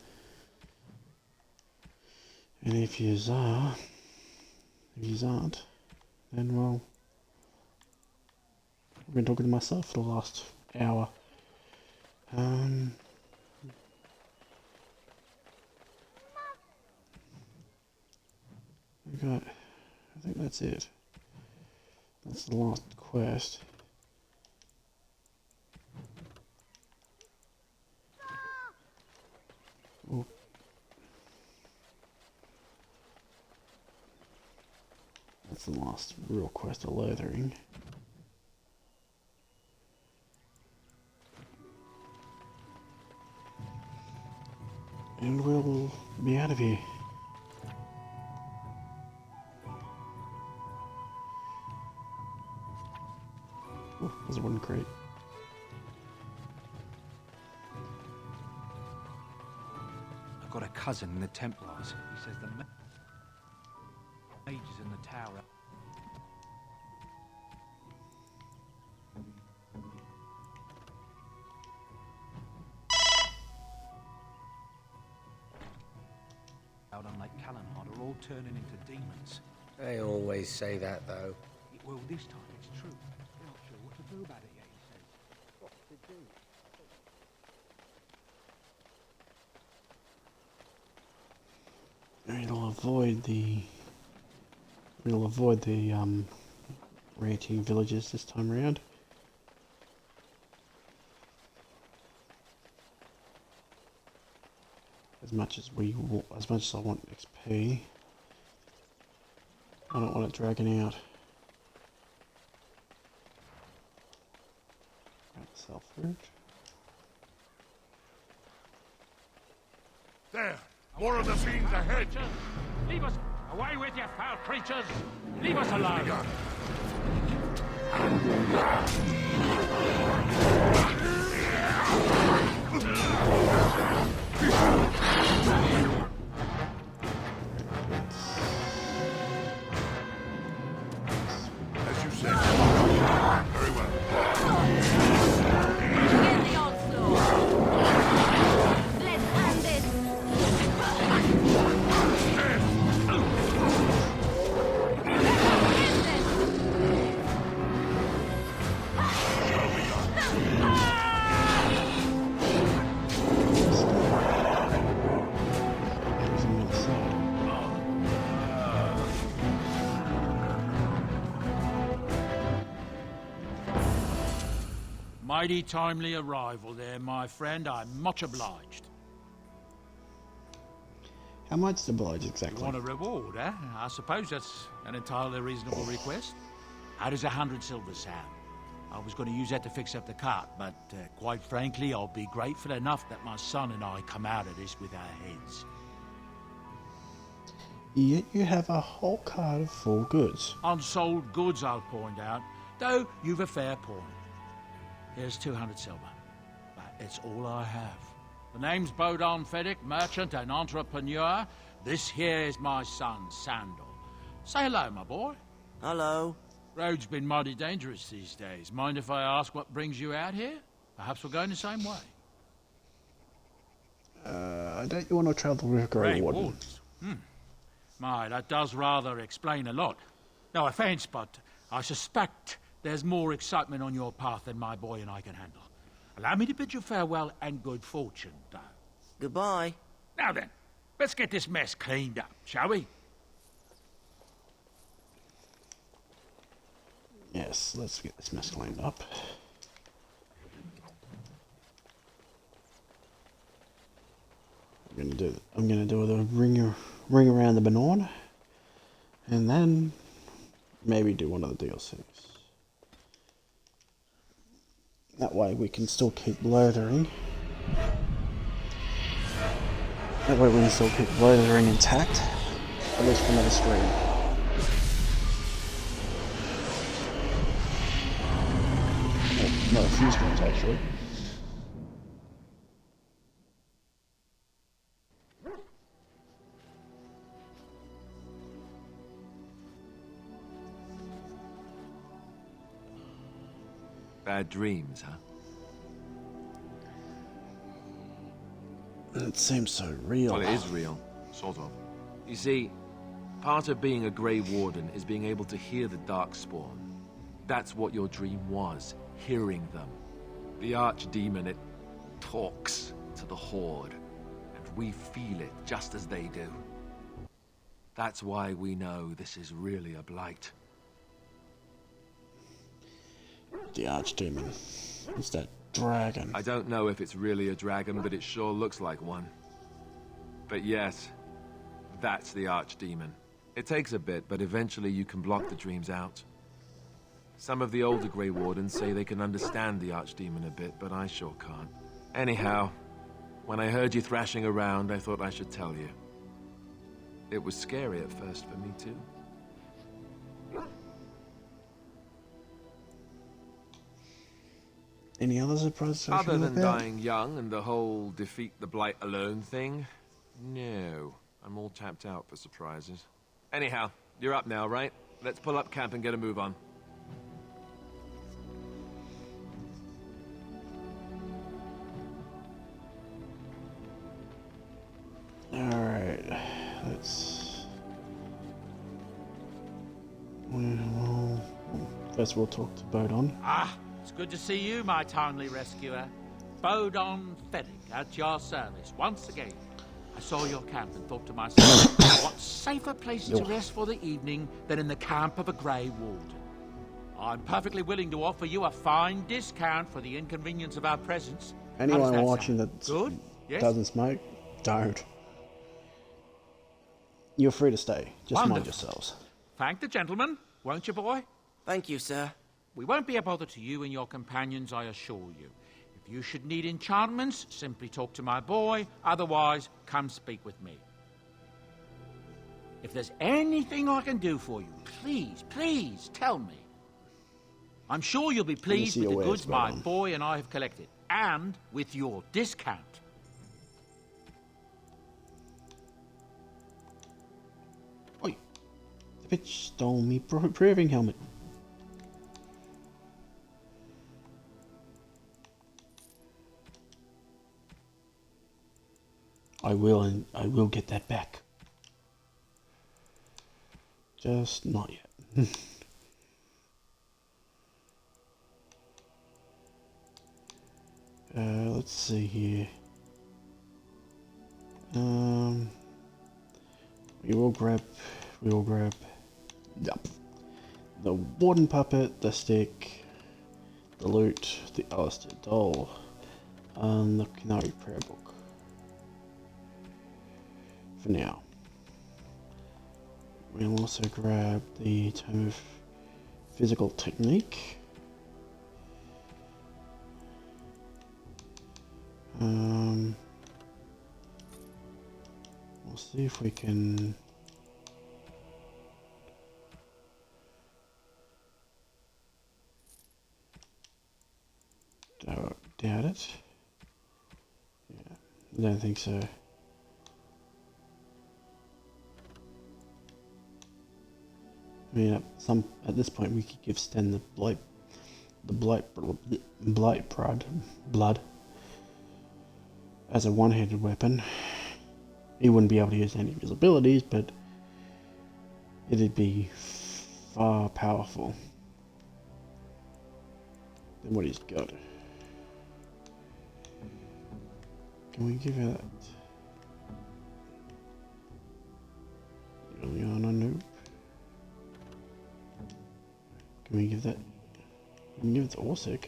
And if yous are, if yous aren't, then well, I've been talking to myself for the last hour. I think that's it. That's the last quest. Oh. That's the last real quest of Lothering. And we'll be out of here. Oh, there's a wooden crate. I've got a cousin in the Templars. He says the mages in the tower. Out on Lake Callanhard are all turning into demons. They always say that, though. Well, this time it's true. They're not sure what to do about it yet, he says. What to do? We'll avoid the ranting villages this time around. As much as I want XP, I don't want it dragging out. Grab the self fruit. There! More of the fiends ahead! Leave us! Away with you, foul creatures! Leave us alone! As you said. Very well. Begin the onslaught! Let's end it! mighty timely arrival there, my friend. I'm much obliged. How much to oblige You exactly? want a reward, eh? I suppose that's an entirely reasonable request. How does 100 silver sound? I was going to use that to fix up the cart, but quite frankly, I'll be grateful enough that my son and I come out of this with our heads. Yet you have a whole cart of full goods. Unsold goods, I'll point out, though you've a fair point. Here's 200 silver, but it's all I have. The name's Bodon Feddick, merchant and entrepreneur. This here is my son, Sandal. Say hello, my boy. Hello. Road's been mighty dangerous these days. Mind if I ask what brings you out here? Perhaps we're going the same way. Don't you want to travel with Grey Wardens? My, that does rather explain a lot. No offense, but I suspect there's more excitement on your path than my boy and I can handle. Allow me to bid you farewell and good fortune, though. Goodbye. Now then, let's get this mess cleaned up, shall we? Yes, let's get this mess cleaned up. I'm gonna do the ring around the Bannern, and then maybe do one of the DLCs. That way we can still keep Lothering. That way we can still keep Lothering intact, at least for another stream. No, a few streams actually. Bad dreams, huh? It seems so real. Well, it is real, sort of. You see, part of being a Grey Warden is being able to hear the Darkspawn. That's what your dream was, hearing them. The Archdemon, it talks to the Horde, and we feel it just as they do. That's why we know this is really a Blight. The Archdemon. It's that dragon. I don't know if it's really a dragon, but it sure looks like one. But yes, that's the Archdemon. It takes a bit, but eventually you can block the dreams out. Some of the older Grey Wardens say they can understand the Archdemon a bit, but I sure can't. Anyhow, when I heard you thrashing around, I thought I should tell you. It was scary at first for me, too. Any other surprises? Other than dying young and the whole defeat the Blight alone thing? No. I'm all tapped out for surprises. Anyhow, you're up now, right? Let's pull up camp and get a move on. Alright, let's... Well, first we'll talk to Bodon. Ah, it's good to see you, my timely rescuer. Bodon Feddick, at your service, once again. I saw your camp and thought to myself, what safer place to rest for the evening than in the camp of a Grey Warden? I'm perfectly willing to offer you a fine discount for the inconvenience of our presence. Anyone watching that good? Yes? doesn't smoke, don't. You're free to stay. Just mind yourselves. Thank the gentleman, won't you, boy? Thank you, sir. We won't be a bother to you and your companions, I assure you. If you should need enchantments, simply talk to my boy. Otherwise, come speak with me. If there's anything I can do for you, please, please tell me. I'm sure you'll be pleased with the goods my boy and I have collected, and with your discount. Oi! The bitch stole me proving helmet. I will get that back. Just not yet. Let's see here. We will grab yep, the Warden puppet, the stick, the loot, the Alistair doll, and the Canary prayer book. For now. We'll also grab the Tome of Physical Technique. We'll see if we can doubt it. Yeah, I don't think so. I mean, at this point, we could give Sten the Blight blood as a one-handed weapon. He wouldn't be able to use any of his abilities, but it'd be far powerful than what he's got. Can we give her that? Juliana, nope. Can we give that? We can give it to Orsik.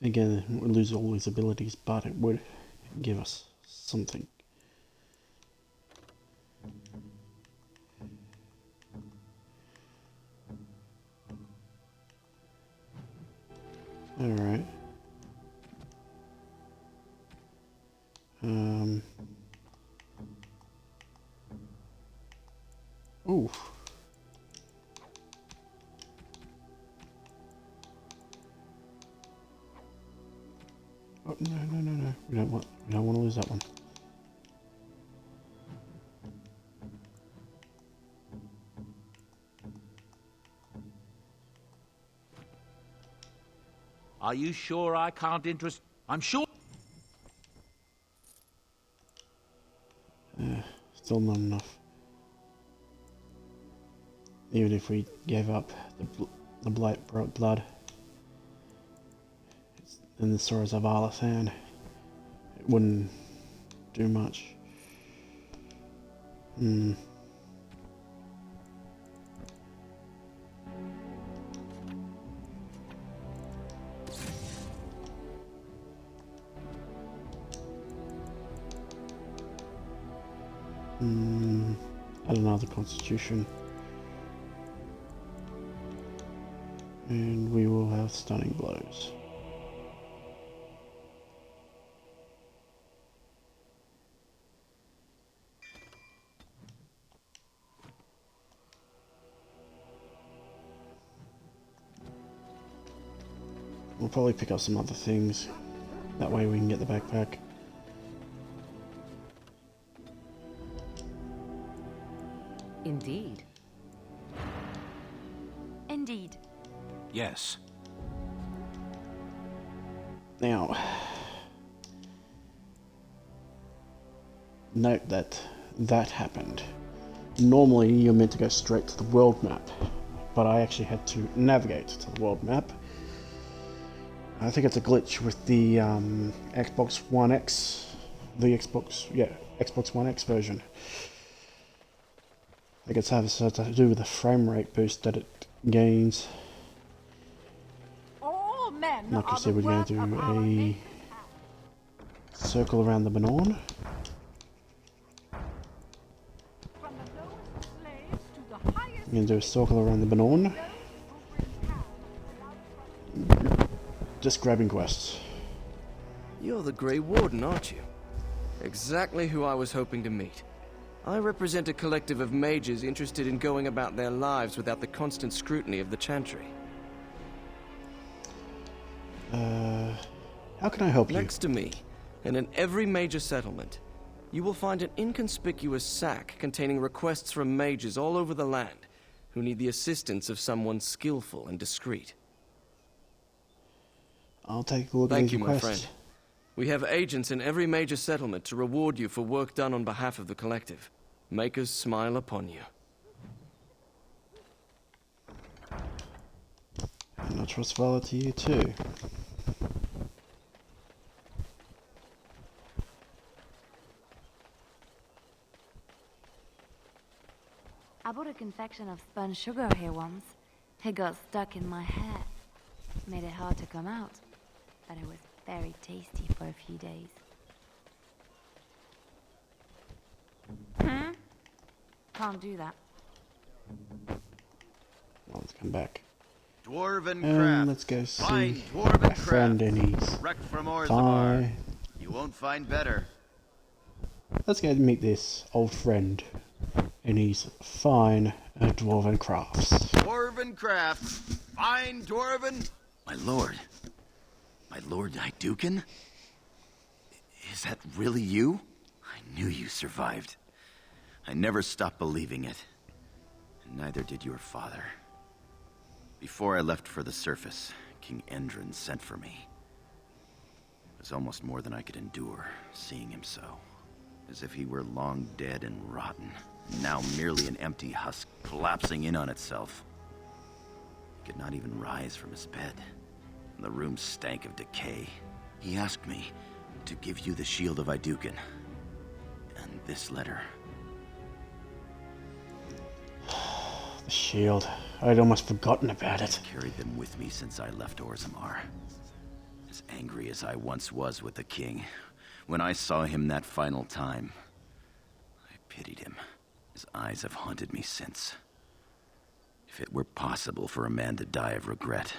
Again, we'll lose all his abilities, but it would give us something. Alright. Ooh. Oh, no. We don't want to lose that one. Are you sure I can't interest? I'm sure. Still not enough. Even if we gave up the Blight blood and the Sorrows of Arlathan, it wouldn't do much. Add another Constitution. And we will have Stunning Blows. We'll probably pick up some other things. That way we can get the backpack. Indeed. Indeed. Yes. Now, note that happened. Normally you're meant to go straight to the world map, but I actually had to navigate to the world map. I think it's a glitch with the Xbox One X, Xbox One X version. I think it's to do with the frame rate boost that it gains. Like I said, we're going to do a circle around the Banon. We're going to do a circle around the Banon. Just grabbing quests. You're the Grey Warden, aren't you? Exactly who I was hoping to meet. I represent a collective of mages interested in going about their lives without the constant scrutiny of the Chantry. How can I help you? Next to me, and in every major settlement, you will find an inconspicuous sack containing requests from mages all over the land who need the assistance of someone skillful and discreet. I'll take a look at Thank these you, my requests. friend. We have agents in every major settlement to reward you for work done on behalf of the collective. Make us smile upon you. And I'll trust Vala to you too. I bought a confection of spun sugar here once. It got stuck in my hair. Made it hard to come out. But it was very tasty for a few days. Can't do that. Well, let's come back. Dwarven craft. Let's go see Fine my dwarven friend craft. Ennis. Wrecked from Bye. Orzammar. You won't find better. Let's go meet this old friend Ennis' fine dwarven crafts. Dwarven craft. Fine dwarven. My lord Aeducan? Is that really you? I knew you survived. I never stopped believing it. And neither did your father. Before I left for the surface, King Endrin sent for me. It was almost more than I could endure, seeing him so. As if he were long dead and rotten, and now merely an empty husk collapsing in on itself. He could not even rise from his bed, and the room stank of decay. He asked me to give you the shield of Aeducan, and this letter. The shield. I'd almost forgotten about it. I've carried them with me since I left Orzammar. As angry as I once was with the king, when I saw him that final time, I pitied him. His eyes have haunted me since. If it were possible for a man to die of regret,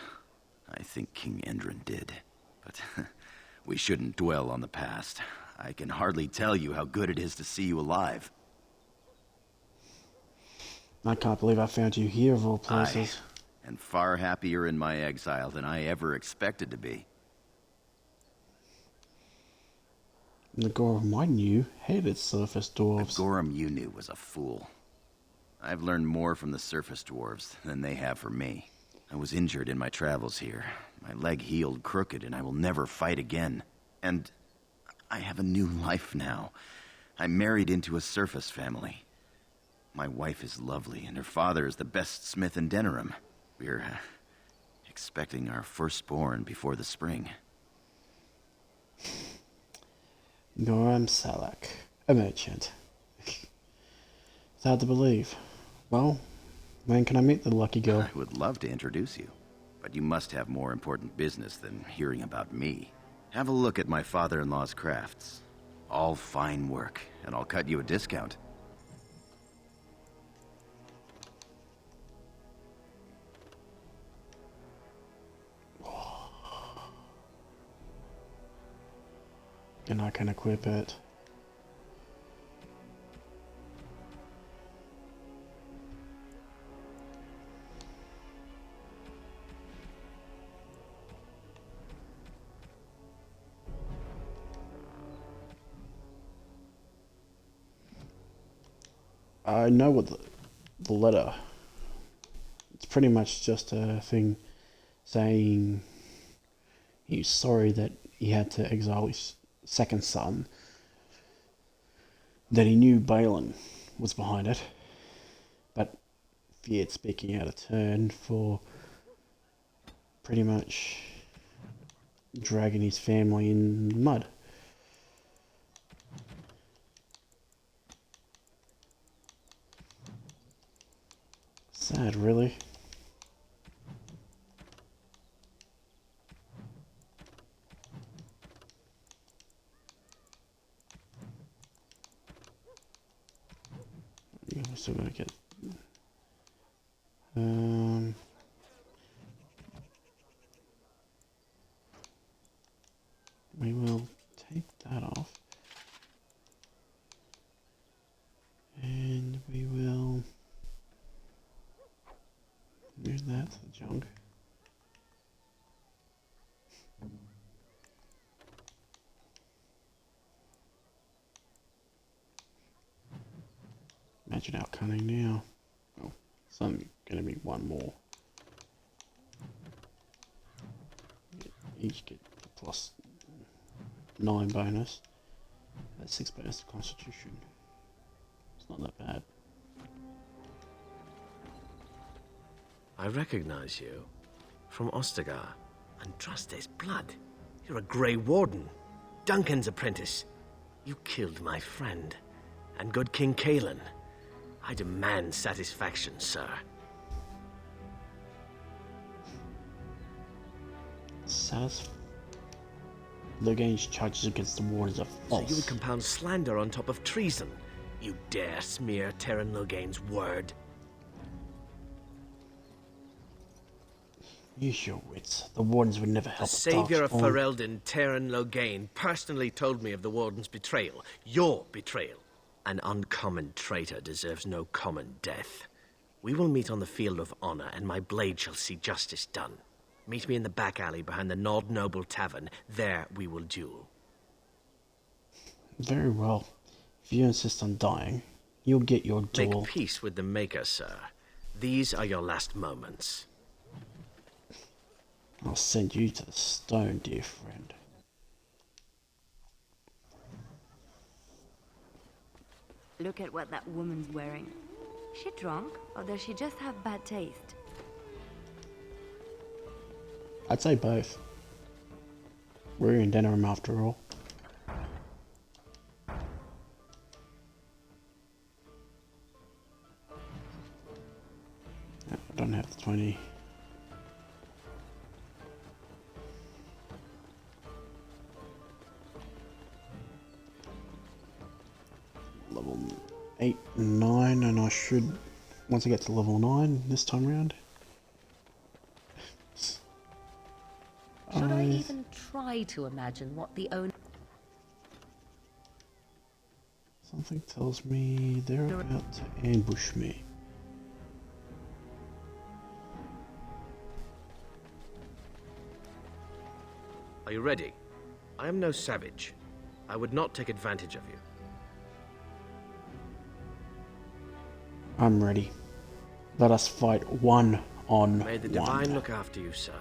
I think King Endrin did. But we shouldn't dwell on the past. I can hardly tell you how good it is to see you alive. I can't believe I found you here of all places. And far happier in my exile than I ever expected to be. The Gorum I knew hated surface dwarves. The Gorum you knew was a fool. I've learned more from the surface dwarves than they have from me. I was injured in my travels here. My leg healed crooked and I will never fight again. And I have a new life now. I'm married into a surface family. My wife is lovely and her father is the best smith in Denerim. We're expecting our firstborn before the spring. Gorum Salak, a merchant. It's hard to believe. Well, when can I meet the lucky girl? I would love to introduce you, but you must have more important business than hearing about me. Have a look at my father-in-law's crafts. All fine work, and I'll cut you a discount. And I can equip it. I know what the letter. It's pretty much just a thing saying he's sorry that he had to exile his second son, that he knew Balin was behind it, but feared speaking out of turn for pretty much dragging his family in the mud. Sad, really. I'm still gonna get. We will take that off, and we will move that to the junk. Imagine how cunning now. Oh, so I'm gonna be one more. Each get the +9 bonus. That's 6 bonus to Constitution. It's not that bad. I recognize you from Ostagar and trust his blood. You're a Grey Warden, Duncan's apprentice. You killed my friend and good King Cailan. I demand satisfaction, sir. Satisfied. Logain's charges against the Wardens are false. So you would compound slander on top of treason? You dare smear Terran Logain's word? Use your wits. The Wardens would never help The savior of Darkspawn. Ferelden, Terran Logain, personally told me of the Warden's betrayal. Your betrayal. An uncommon traitor deserves no common death. We will meet on the field of honor, and my blade shall see justice done. Meet me in the back alley behind the Nod Noble Tavern. There we will duel. Very well. If you insist on dying, you'll get your duel. Make peace with the Maker, sir. These are your last moments. I'll send you to the stone, dear friend. Look at what that woman's wearing. Is she drunk, or does she just have bad taste? I'd say both. We're in Denerim after all. I don't have the 20. Level 8 and 9, and I should, once I get to level 9 this time round. Should I even try to imagine what the owner... Something tells me they're about to ambush me. Are you ready? I am no savage. I would not take advantage of you. I'm ready. Let us fight one on one. May the Divine look after you, sir.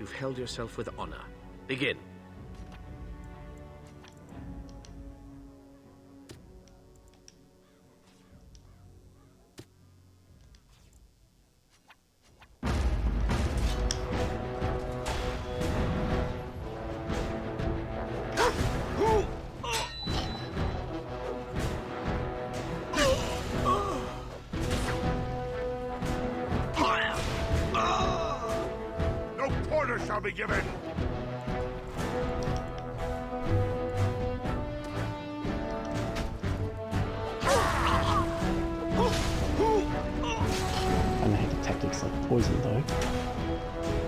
You've held yourself with honor. Begin. No quarter shall be given! I don't hate the tactics like poison though.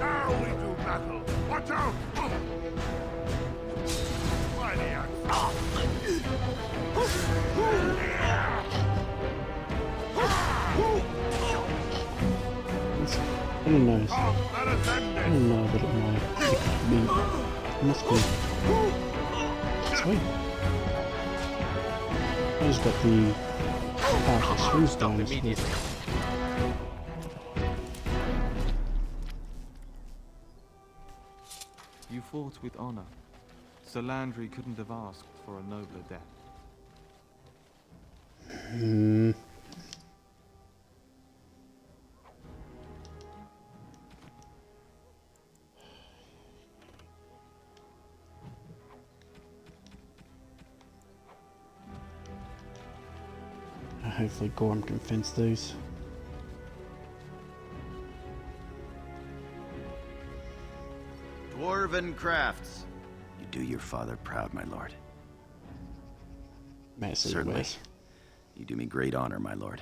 Now we do battle! Watch out! Mighty I don't know. I don't know that it might be. It must be. Sweet. I just got the powerful swing stones. You fought with honor. Sir Landry couldn't have asked for a nobler death. Hopefully Gorham can fence these. Dwarven crafts. You do your father proud, my lord. Massive Certainly. ways. You do me great honor, my lord.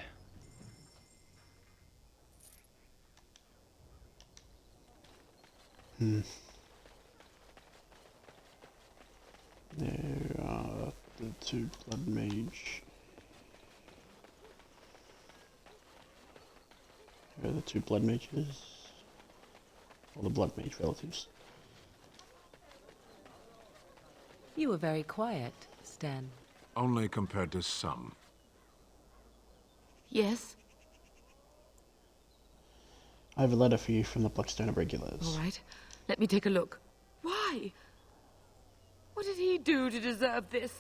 There are the two blood mage. Here are the two blood mages. Or the blood mage relatives. You were very quiet, Stan. Only compared to some. Yes? I have a letter for you from the Blackstone Irregulars. All right. Let me take a look. Why? What did he do to deserve this?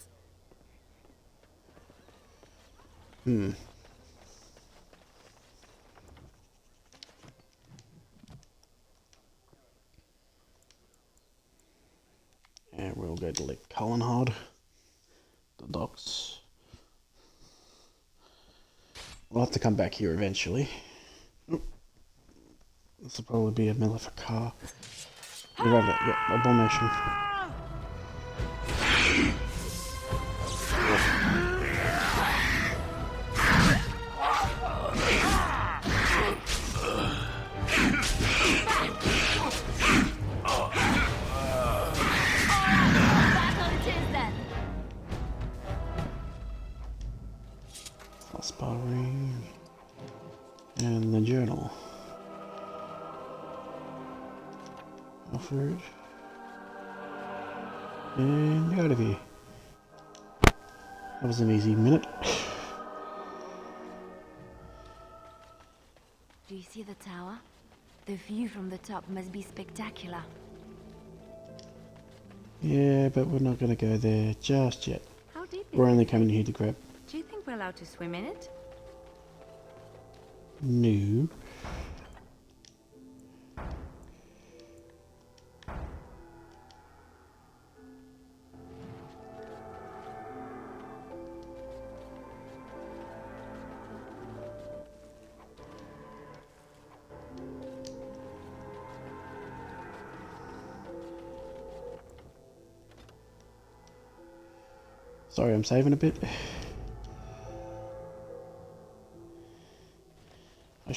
And we'll go to Lake Cullenhard. The docks. We'll have to come back here eventually. This will probably be a Maleficar. We read it, yeah, abomination. Sparring and the journal. Alfred. And you're out of here. That was an easy minute. Do you see the tower? The view from the top must be spectacular. Yeah, but we're not going to go there just yet. How deep is We're it? only coming here to grab. Do you think we're allowed to swim in it? No. Sorry, I'm saving a bit. I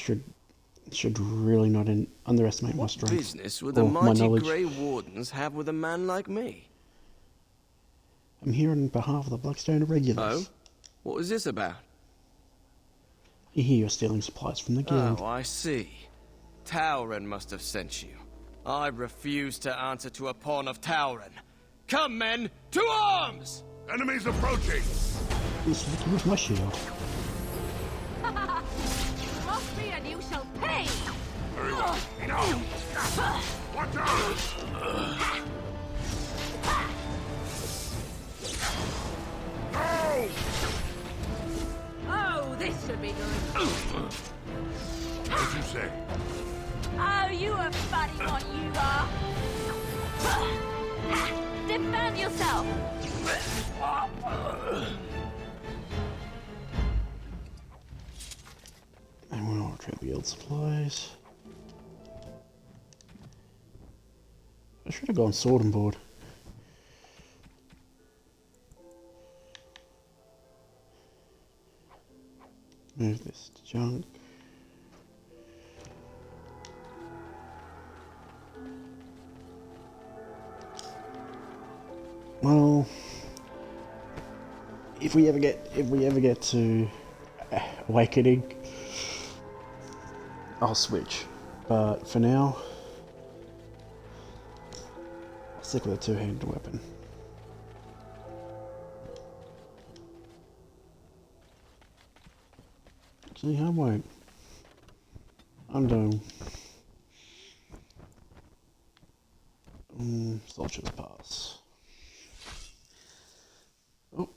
should really not underestimate my strength. What business would the or my mighty knowledge. Grey Wardens have with a man like me? I'm here on behalf of the Blackstone Irregulars. Oh? What is this about? You hear you're stealing supplies from the guild. Oh, I see. Tauren must have sent you. I refuse to answer to a pawn of Tauren. Come, men, to arms! Enemies approaching! Where's my shield? Cross me and you shall pay! Very well. Enough! Watch out! No! Oh, this should be good. What'd you say? Oh, you a funny one, you are. Defend yourself. And we'll retrieve the guild supplies. I should have gone sword and board. Move this to junk. Well, if we ever get to Awakening, I'll switch. But for now, I'll stick with a two-handed weapon. Actually, I won't. I'm done. Soldier's pass. Oh.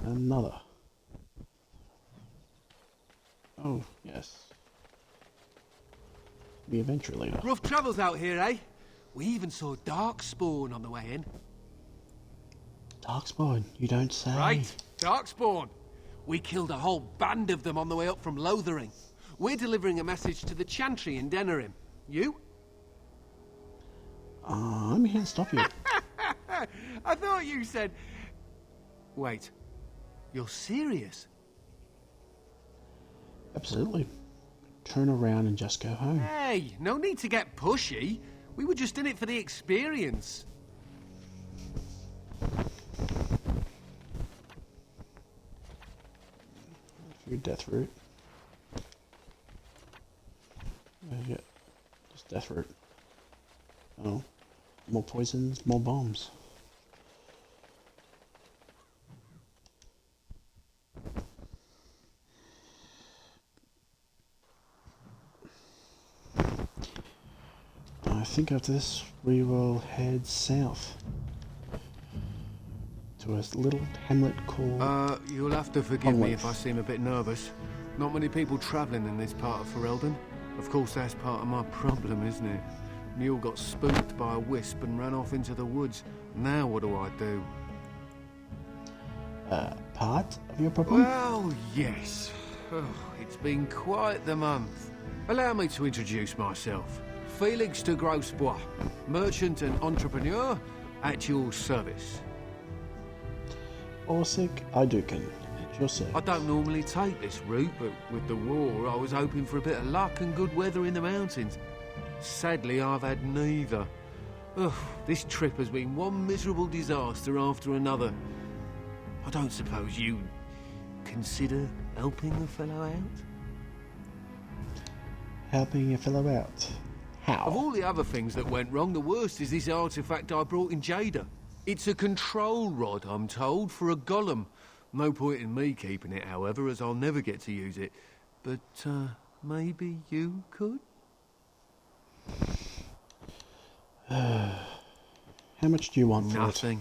Another. Oh, yes. The adventure leader. Rough travels out here, eh? We even saw Darkspawn on the way in. Darkspawn, you don't say. Right, Darkspawn. We killed a whole band of them on the way up from Lothering. We're delivering a message to the Chantry in Denerim. You? I'm here to stop you. I thought you said... Wait. You're serious? Absolutely. Turn around and just go home. Hey, no need to get pushy. We were just in it for the experience. Your death root. Yeah, just death root. Oh, more poisons, more bombs. I think after this we will head south to a little hamlet called... You'll have to forgive me if I seem a bit nervous. Not many people travelling in this part of Ferelden. Of course, that's part of my problem, isn't it? Mule got spooked by a wisp and ran off into the woods. Now what do I do? Part of your problem? Well, yes. Oh, it's been quite the month. Allow me to introduce myself. Felix de Grosbois, merchant and entrepreneur, at your service. Orsik, Aeducan, at your service. I don't normally take this route, but with the war, I was hoping for a bit of luck and good weather in the mountains. Sadly, I've had neither. Ugh, this trip has been one miserable disaster after another. I don't suppose you consider helping a fellow out? Helping a fellow out? How? Of all the other things that went wrong, the worst is this artifact I brought in Jada. It's a control rod, I'm told, for a golem. No point in me keeping it, however, as I'll never get to use it. But, maybe you could? How much do you want for Nothing.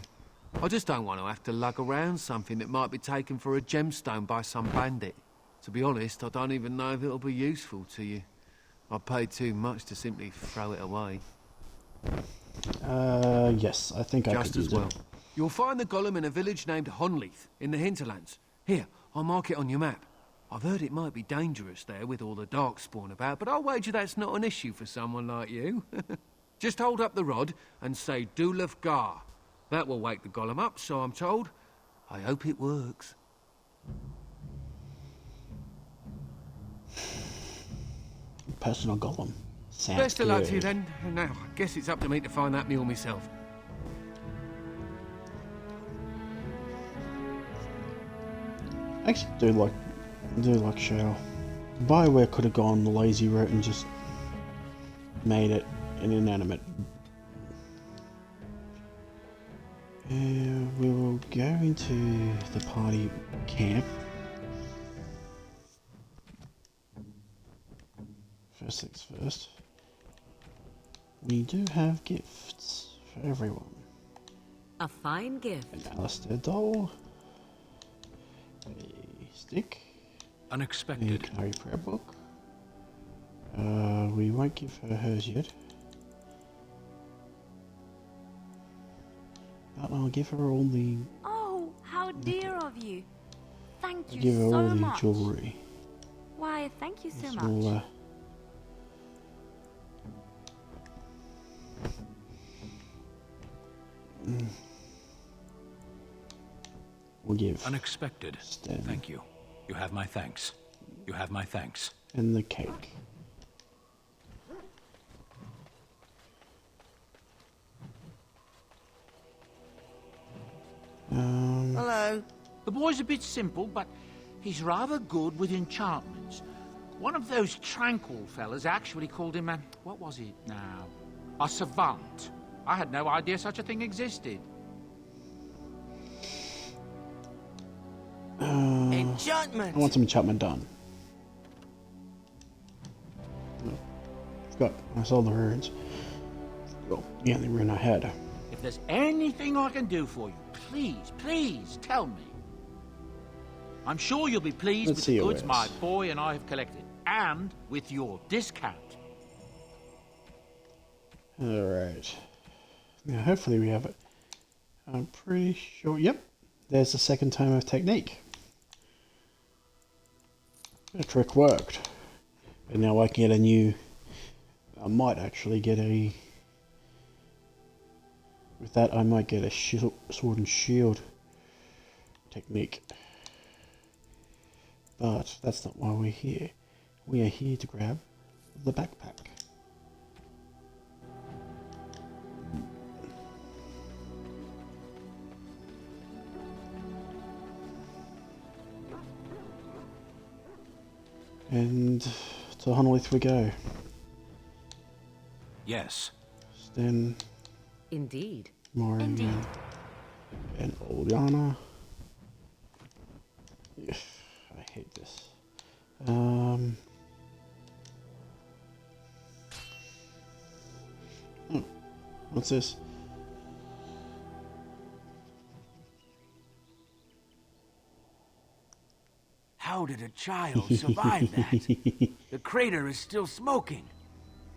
I just don't want to have to lug around something that might be taken for a gemstone by some bandit. To be honest, I don't even know if it'll be useful to you. I paid too much to simply throw it away. Yes, I think I could Just use as well. it. You'll find the golem in a village named Honleath, in the hinterlands. Here, I'll mark it on your map. I've heard it might be dangerous there with all the darkspawn about, but I'll wager that's not an issue for someone like you. Just hold up the rod and say Dulaf Gar. That will wake the golem up, so I'm told. I hope it works. Personal golem. Sounds Best of luck to you good. then. And now, I guess it's up to me to find that mule myself. I actually do like Shale. Bioware could have gone the lazy route and just made it an inanimate. We will go into the party camp. First things first. We do have gifts for everyone. A fine gift. An Alistair doll. A stick. Unexpected. A Canary prayer book. We won't give her hers yet. But I'll give her all the... Oh, how dear of you. Thank you give her so all the much. jewellery. Why, thank you so This much. will, we'll give Unexpected. Stan Thank you. You have my thanks. You have my thanks. and the cake. Hello. The boy's a bit simple, but he's rather good with enchantments. One of those tranquil fellas actually called him a... what was it now? A savant. I had no idea such a thing existed. Enchantment! I want some enchantment done. Forgot, I saw the runes. Well, the only rune I had. If there's anything I can do for you, please tell me. I'm sure you'll be pleased Let's with see the your goods my wares. boy and I have collected, and with your discount. Alright. Now, hopefully we have it. I'm pretty sure... Yep. There's the second time of technique. The trick worked. And now I can get a new... I might actually get a... With that, I might get a shield, sword and shield technique. But that's not why we're here. We are here to grab the backpack. And to Honleath we go. Yes. Then Indeed. Morrigan and Oliana. I hate this. Oh, what's this? How did a child survive that? The crater is still smoking.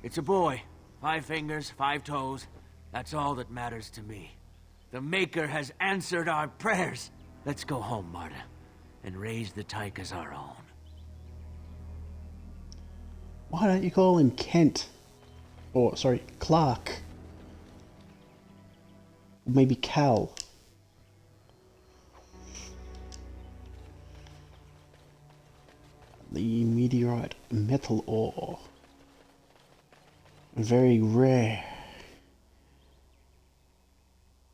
It's a boy. 5 fingers, 5 toes. That's all that matters to me. The Maker has answered our prayers. Let's go home, Marta, and raise the tyke as our own. Why don't you call him Kent? Or, sorry, Clark. Maybe Cal. The meteorite metal ore. A very rare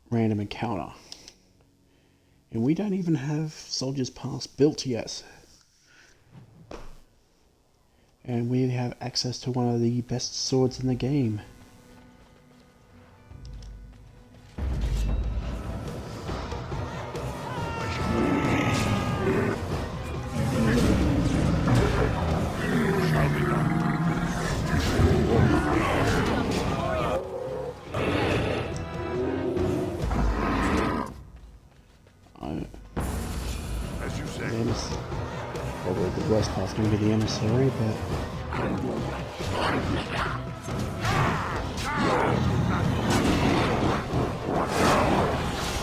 random encounter. And we don't even have Soldier's Pass built yet. And we have access to one of the best swords in the game. Probably the worst part's going to be the emissary, but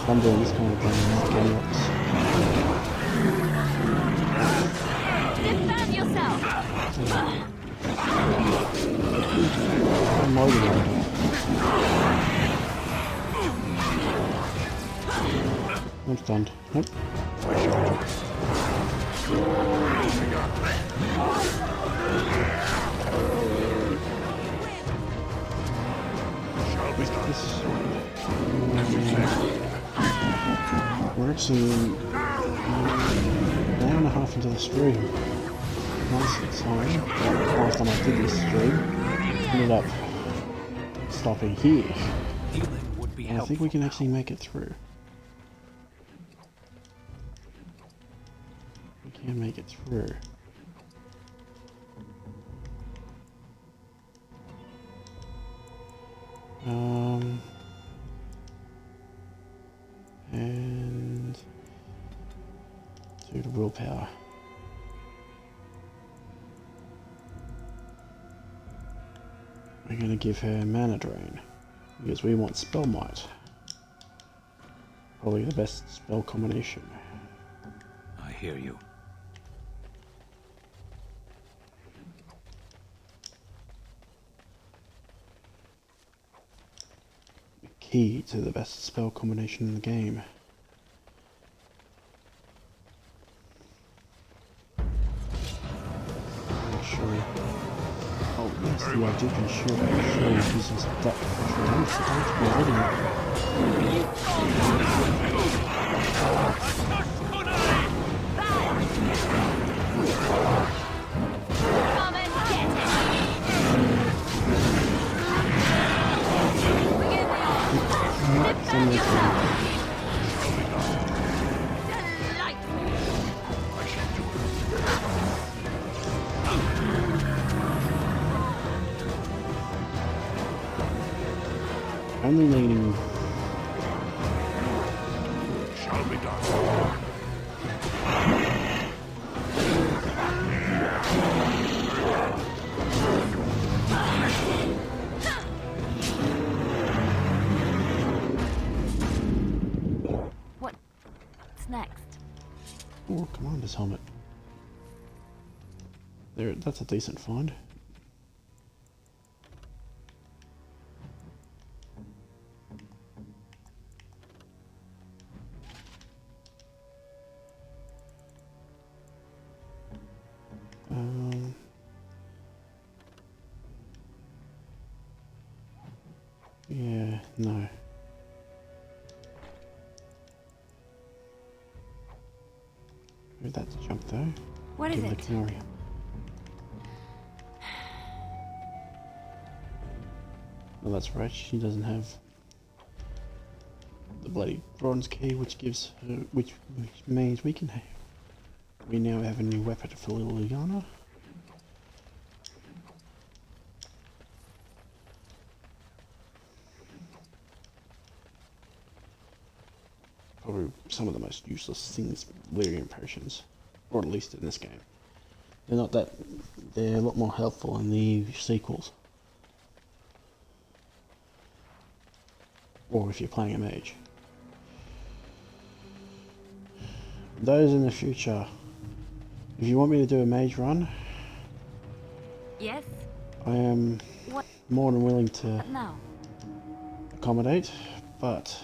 I'm doing this kind of game, not getting ups. Defend yourself. I'm loading right now. I'm stunned. Nope. We're actually an hour and a half into the stream. Nice time. Last time I did this stream, ended up stopping here. And I think we can actually make it through. We can make it through. And to the willpower. We're going to give her mana drain because we want spell might. Probably the best spell combination. I hear you. Key to the best spell combination in the game. Actually, oh yes, the Aeducan shield actually uses that pressure and supposed to be only needing shall be done. What's next? Oh, Commander's helmet. There, that's a decent find. Yeah, no. Where'd that jump though? What is it? Canary. Well, that's right. She doesn't have the bloody bronze key, which gives her, which means we can have. We now have a new weapon for little Liana. Probably some of the most useless things, Lyrian potions, or at least in this game. They're not that. They're a lot more helpful in the sequels, or if you're playing a mage. Those in the future. If you want me to do a mage run, yes, I am more than willing to But now, accommodate, but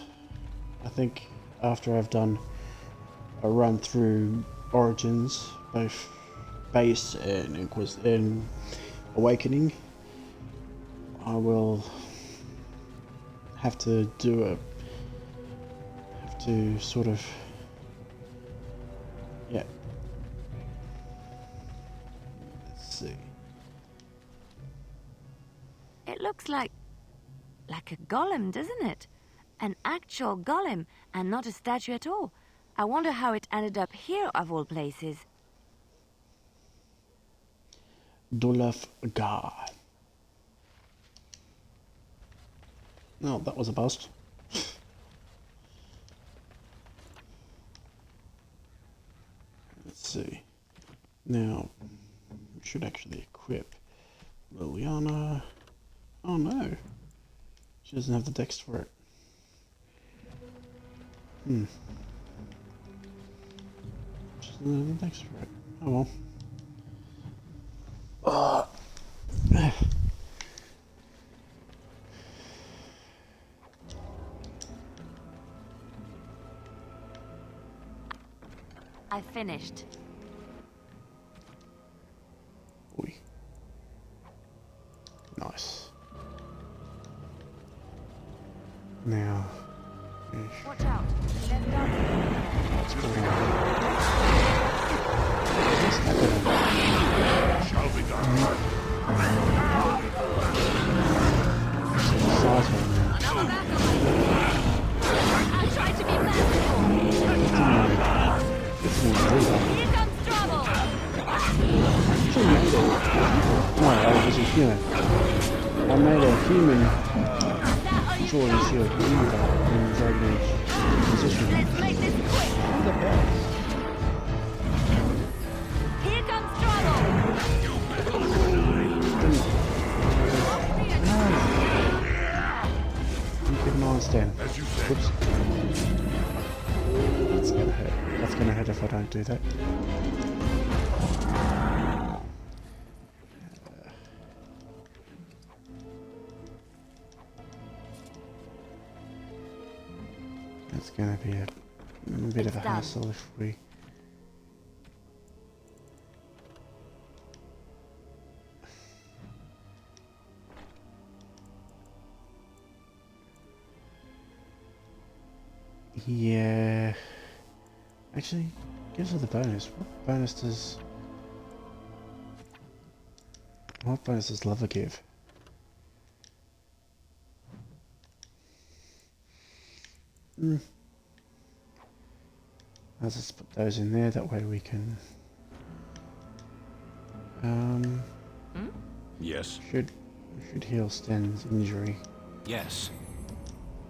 I think after I've done a run through Origins, both Base and Awakening, I will have to sort of, yeah. Let's see. it looks like a golem, doesn't it? An actual golem, and not a statue at all. I wonder how it ended up here, of all places. Lothering. No, that was a bust. Let's see. Now, we should actually equip Liliana. Oh no. She doesn't have the dex for it. She doesn't have the dex for it. Oh well. I finished. Oi. Nice. Now, Watch out. There's what's going on? What's happening? Shall be done. I tried to be merciful. Here comes trouble. No, I was a human. I made a human sword and shield in Dragon Age position. Let's make this quick. Here comes trouble. You couldn't understand. Whoops. That's gonna hurt. That's gonna hurt if I don't do that. It's gonna be a bit of a hassle if we... Yeah... Actually, gives her the bonus. What bonus does Lover give? Let's just put those in there, that way we can... Yes? Should heal Sten's injury. Yes.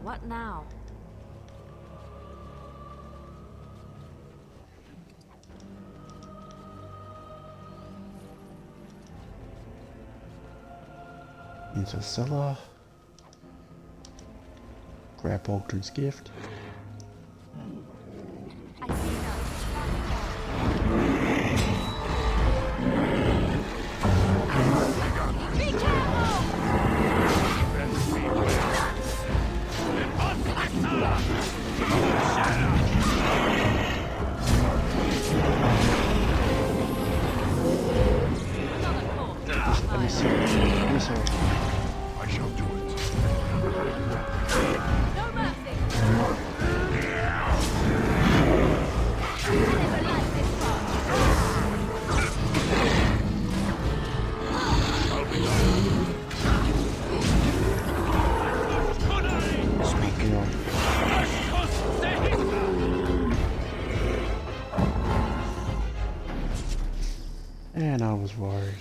What now? Into the cellar. Grab Aldrin's gift. I shall do it. No mercy. And I was worried.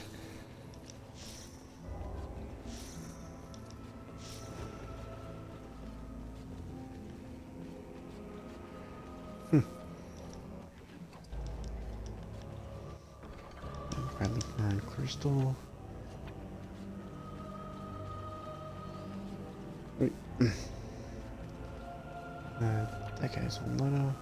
Bradley Burn Crystal. Wait. Decades on letter.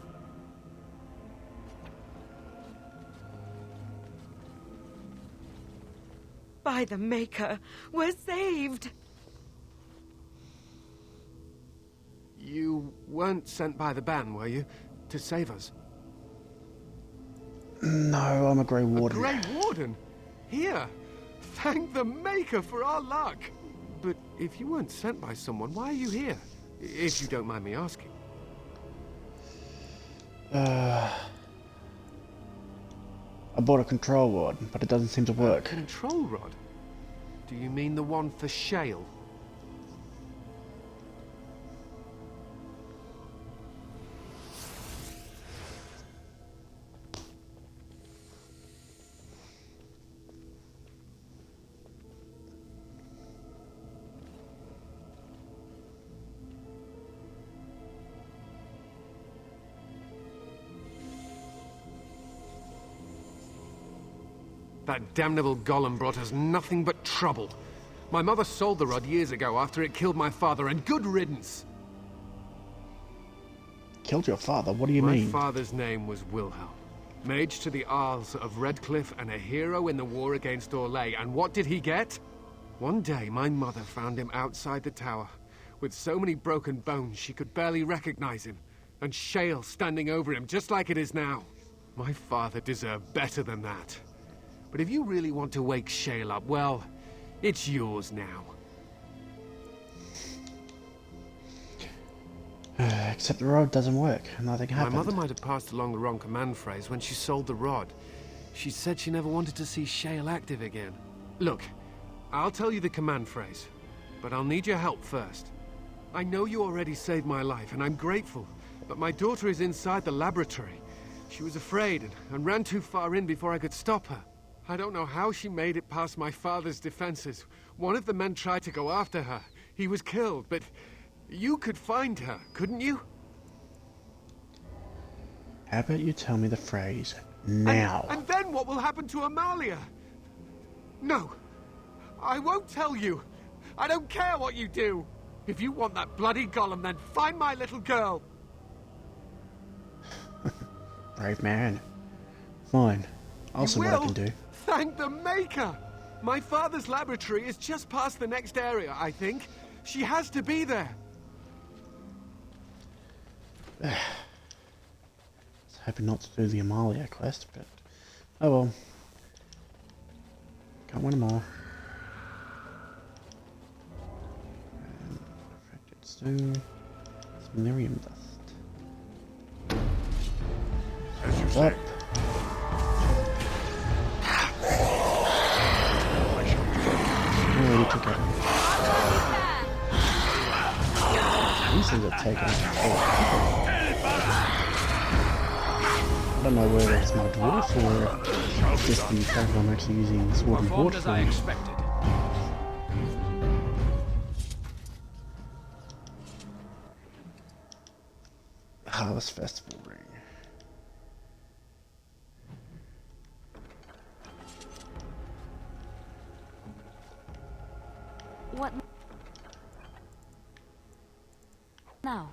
By the Maker, we're saved! You weren't sent by the ban, were you? To save us? No, I'm a Grey Warden. A Grey Warden? Here! Thank the Maker for our luck! But if you weren't sent by someone, why are you here? If you don't mind me asking. I bought a control rod, but it doesn't seem to work. A control rod? Do you mean the one for Shale? That damnable golem brought us nothing but trouble. My mother sold the rod years ago after it killed my father, and good riddance. Killed your father? What do you mean? My father's name was Wilhelm. Mage to the Isles of Redcliffe and a hero in the war against Orlais. And what did he get? One day, my mother found him outside the tower, with so many broken bones she could barely recognize him, and Shale standing over him just like it is now. My father deserved better than that. But if you really want to wake Shale up, well, it's yours now. Except the rod doesn't work. Nothing happened. My mother might have passed along the wrong command phrase when she sold the rod. She said she never wanted to see Shale active again. Look, I'll tell you the command phrase, but I'll need your help first. I know you already saved my life, and I'm grateful, but my daughter is inside the laboratory. She was afraid and ran too far in before I could stop her. I don't know how she made it past my father's defenses. One of the men tried to go after her. He was killed, but you could find her, couldn't you? How about you tell me the phrase now? And then what will happen to Amalia? No, I won't tell you. I don't care what you do. If you want that bloody golem, then find my little girl. Brave man. Fine. I'll see what I can do. Thank the Maker! My father's laboratory is just past the next area, I think. She has to be there. I was hoping not to do the Amalia quest, but oh well. Got one more. Refracted stone. Some lyrium dust. As you say. Took it. These things are taking I don't know whether it's my dwarf or just the fact I'm actually using sword and board for. Harvest Festival ring. What now?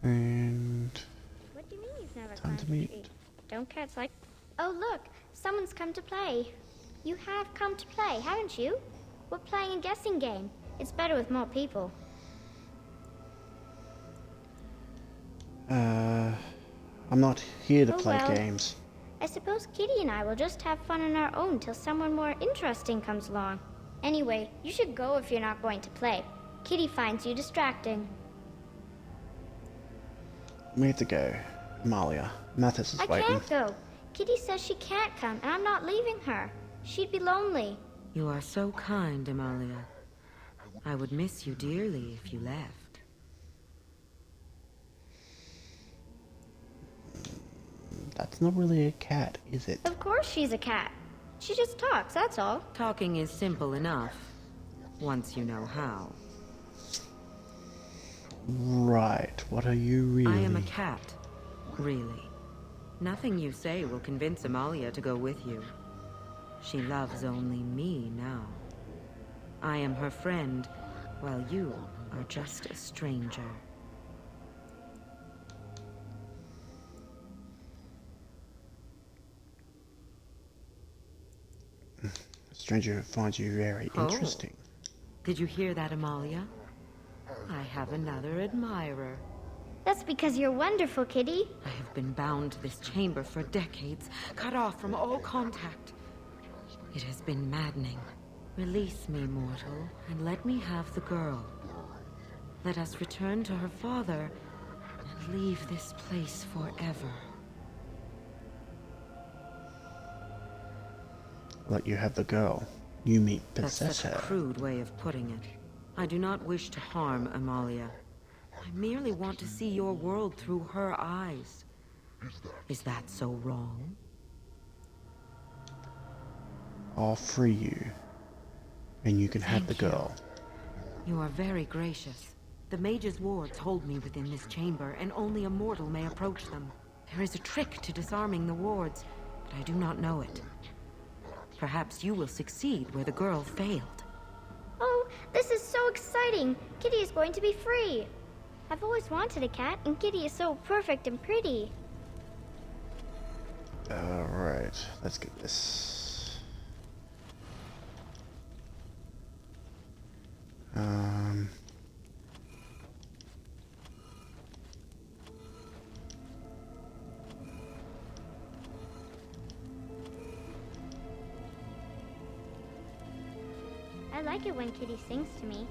And What do you mean you've never time climbed to a meet. tree? Don't cats like... Oh look, someone's come to play. You have come to play, haven't you? We're playing a guessing game. It's better with more people. I'm not here to Oh, play well. games. I suppose Kitty and I will just have fun on our own till someone more interesting comes along. Anyway, you should go if you're not going to play. Kitty finds you distracting. We have to go. Amalia. Mathis is I waiting. can't go. Kitty says she can't come, and I'm not leaving her. She'd be lonely. You are so kind, Amalia. I would miss you dearly if you left. That's not really a cat, is it? Of course she's a cat. She just talks, that's all. Talking is simple enough, once you know how. Right. What are you really? I am a cat, really. Nothing you say will convince Amalia to go with you. She loves only me now. I am her friend, while you are just a stranger. A stranger finds you very interesting. Did you hear that, Amalia? I have another admirer. That's because you're wonderful, Kitty. I have been bound to this chamber for decades, cut off from all contact. It has been maddening. Release me, mortal, and let me have the girl. Let us return to her father and leave this place forever. Let you have the girl. You meet possess That's such her. a crude way of putting it. I do not wish to harm Amalia. I merely want to see your world through her eyes. Is that so wrong? I'll free you, and you can have the girl. You are very gracious. The mage's wards hold me within this chamber, and only a mortal may approach them. There is a trick to disarming the wards, but I do not know it. Perhaps you will succeed where the girl failed. Oh, this is so exciting! Kitty is going to be free! I've always wanted a cat, and Kitty is so perfect and pretty. Alright, let's get this. I like it when Kitty sings to me.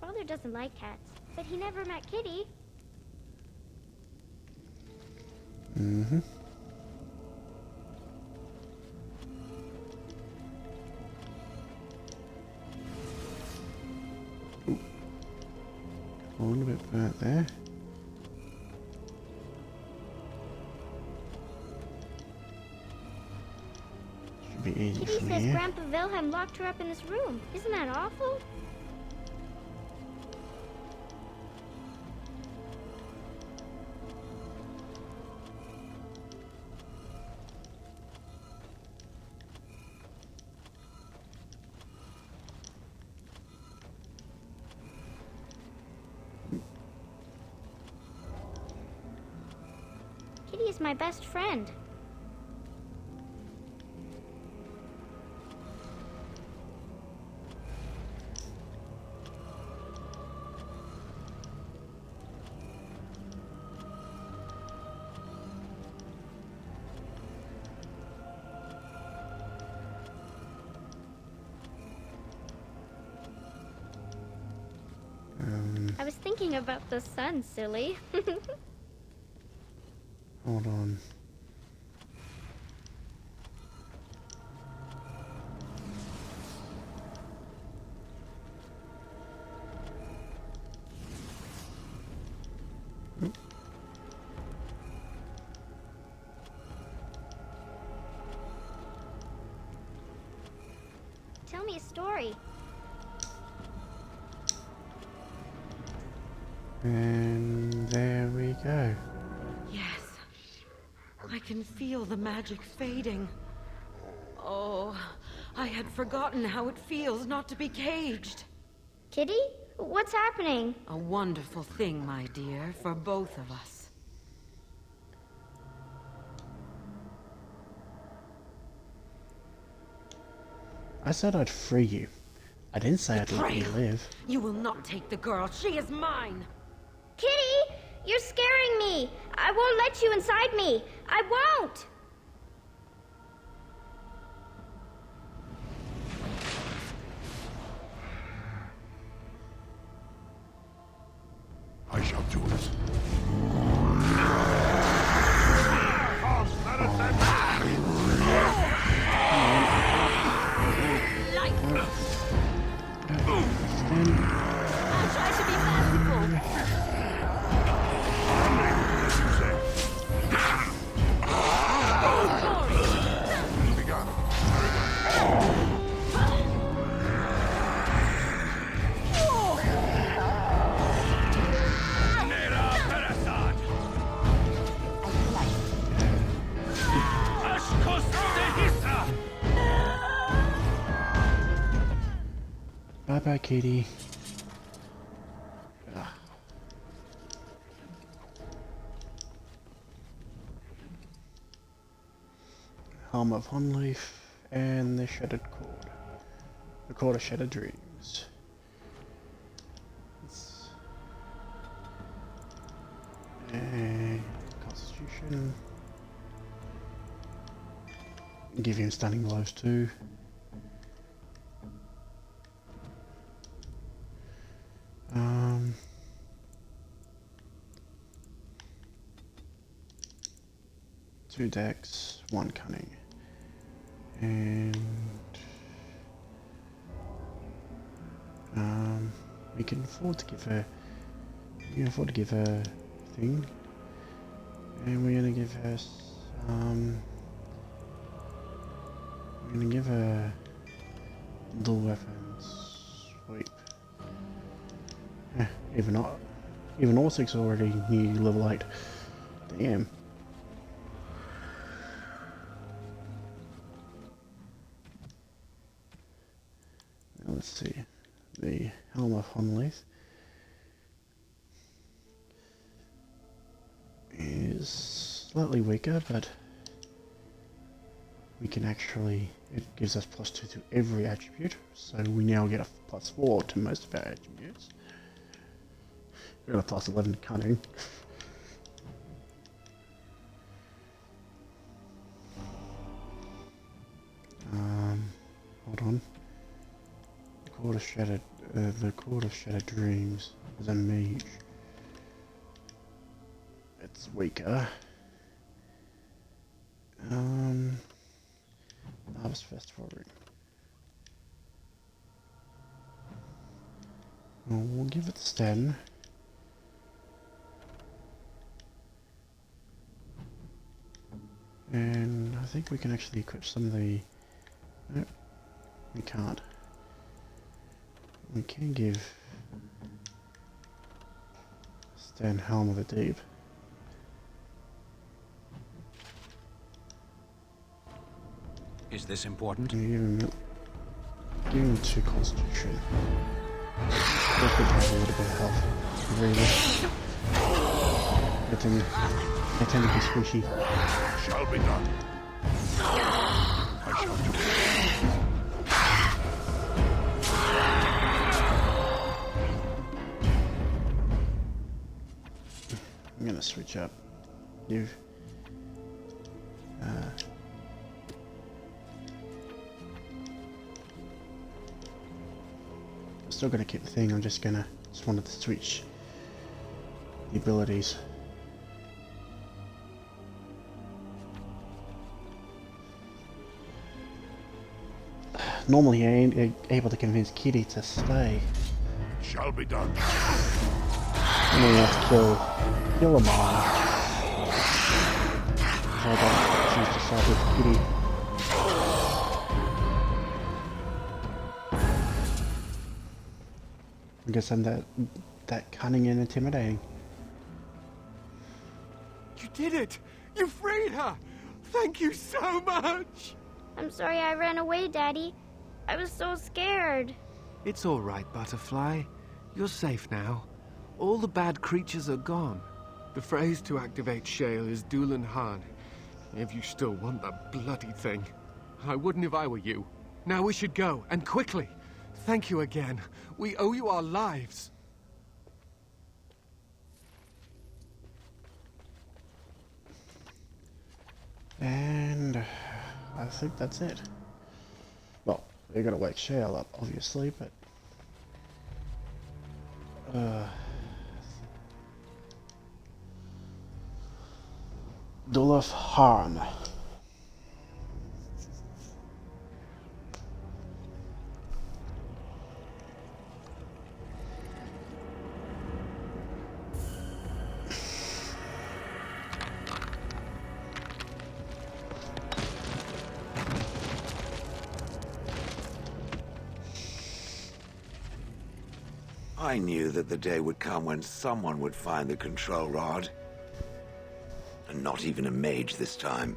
Father doesn't like cats, but he never met Kitty. Mm-hmm. A little bit back there. Should be easy Kitty from says here. Grandpa Wilhelm locked her up in this room. Isn't that awful? Kitty is my best friend. I was thinking about the sun, silly. Hold on. Tell me a story. And there we go. Yes. I can feel the magic fading. Oh, I had forgotten how it feels not to be caged. Kitty? What's happening? A wonderful thing, my dear, for both of us. I said I'd free you. I didn't say I'd let you live. You will not take the girl. She is mine. Kitty! You're scaring me! I won't let you inside me! I won't! I shall do it. I'll try to be merciful. Bye bye, kitty. Ah. Helm of Honleath and the Shattered Cord. The Cord of Shattered Dreams. And Constitution. Give him stunning blows too. Two dex, one cunning, and we can afford to give her. We can afford to give her a thing, and we're gonna give her some. We're gonna give her dual weapons sweep. Even Orsik's already near level 8. Damn. Now let's see. The Helm of Honleath is slightly weaker, but we can actually, it gives us +2 to every attribute, so we now get a +4 to most of our attributes. We got a +11 to cunning. Hold on. The Cord of Shattered Dreams is a mage. It's weaker. Harvest Festival Ring. Well, we'll give it to 10. And I think we can actually equip some of the... Nope, we can't. We can give Stan Helm of the Deep. Is this important? Give him 2 Constitution. They could have a little bit of health. Really. They tend to be squishy. Shall be done. I shall do it. I'm gonna switch up. You've still gonna keep the thing. I'm just wanted to switch the abilities. Normally I ain't able to convince Kitty to stay. Shall be done. And then you have to kill them all. So I don't choose to side with Kitty. I guess I'm that cunning and intimidating. You did it! You freed her! Thank you so much! I'm sorry I ran away, Daddy. I was so scared. It's all right, Butterfly. You're safe now. All the bad creatures are gone. The phrase to activate Shale is Dulan Han. If you still want that bloody thing. I wouldn't if I were you. Now we should go, and quickly. Thank you again. We owe you our lives. And I think that's it. Well, they're gonna wake Shale up, obviously, but Dulaf Harn. I knew that the day would come when someone would find the control rod. And not even a mage this time.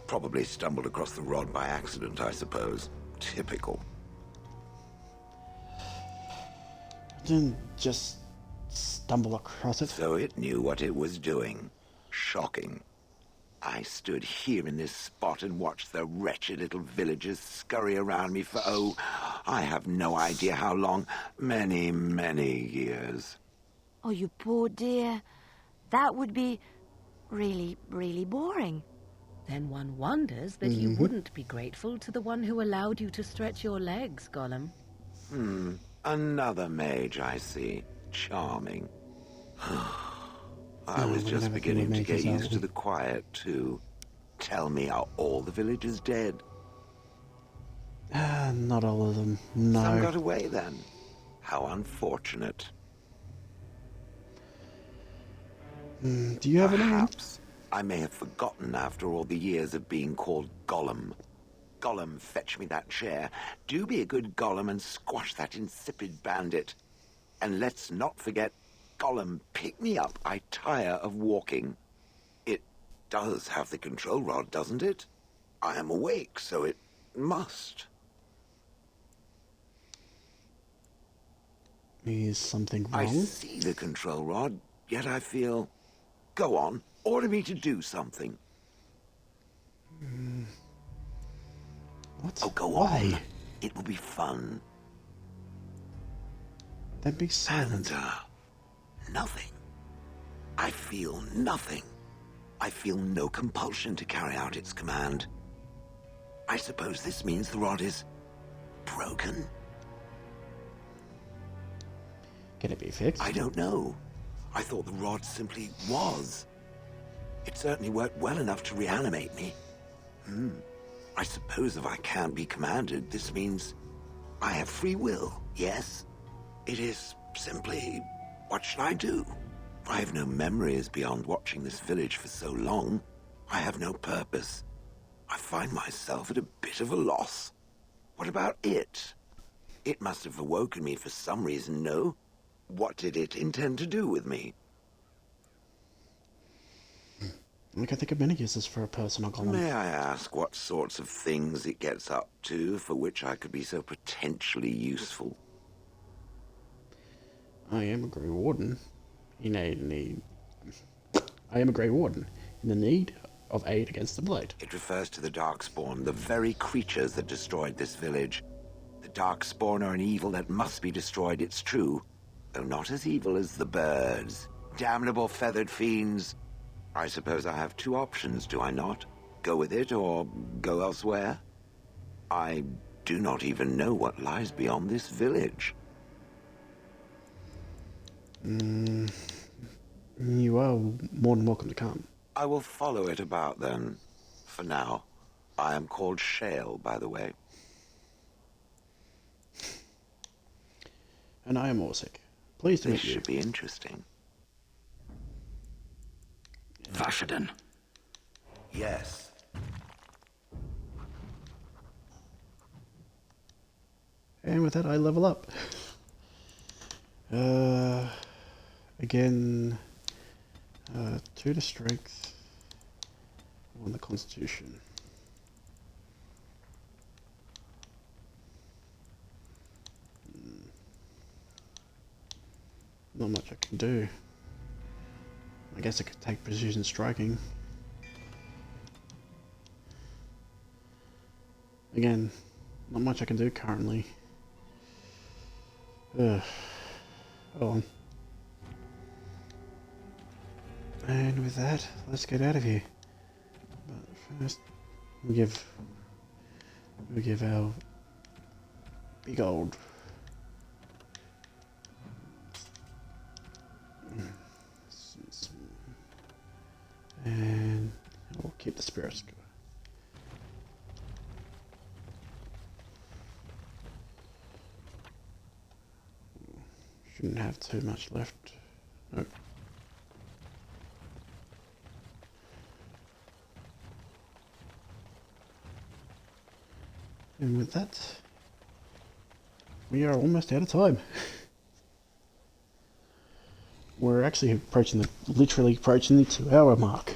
Probably stumbled across the rod by accident, I suppose. Typical. Didn't just stumble across it. So it knew what it was doing. Shocking. I stood here in this spot and watched the wretched little villagers scurry around me for, oh, I have no idea how long. Many, many years. Oh, you poor dear. That would be really, really boring. Then one wonders that you wouldn't be grateful to the one who allowed you to stretch your legs, Gollum. Another mage, I see. Charming. I was just beginning to get used to the quiet, too. Tell me, are all the villagers dead? Not all of them, no. Some got away, then. How unfortunate. Do you have a name? Perhaps I may have forgotten after all the years of being called Gollum. Gollum, fetch me that chair. Do be a good Gollum and squash that insipid bandit. And let's not forget, Gollum, pick me up. I tire of walking. It does have the control rod, doesn't it? I am awake, so it must. Is something wrong? I see the control rod, yet I feel... Go on, order me to do something. What? Oh, go Why? on. It will be fun. Then be silent. And, nothing. I feel nothing. I feel no compulsion to carry out its command. I suppose this means the rod is broken? Can it be fixed? I don't know. I thought the rod simply was. It certainly worked well enough to reanimate me. I suppose if I can't be commanded, this means I have free will, yes? It is simply, what should I do? I have no memories beyond watching this village for so long. I have no purpose. I find myself at a bit of a loss. What about it? It must have awoken me for some reason, no? What did it intend to do with me? I can think of many uses for a personal Gollum. May I ask what sorts of things it gets up to for which I could be so potentially useful? I am a Grey Warden. I am a Grey Warden in the need of aid against the Blight. It refers to the Darkspawn, the very creatures that destroyed this village. The Darkspawn are an evil that must be destroyed, it's true. Though not as evil as the birds. Damnable feathered fiends. I suppose I have two options, do I not? Go with it or go elsewhere? I do not even know what lies beyond this village. You are more than welcome to come. I will follow it about then. For now. I am called Shale, by the way. And I am Orsik. Pleased to meet you. This should be interesting. Vashaden. Yes. And with that, I level up. Again, 2 to strength, 1 to constitution. Not much I can do. I guess I could take precision striking. Again, not much I can do currently. Hold on. And with that, let's get out of here. But first, we'll give our big old and we'll keep the spirits going. Shouldn't have too much left. Nope. And with that, we are almost out of time. We're actually literally approaching the 2-hour mark.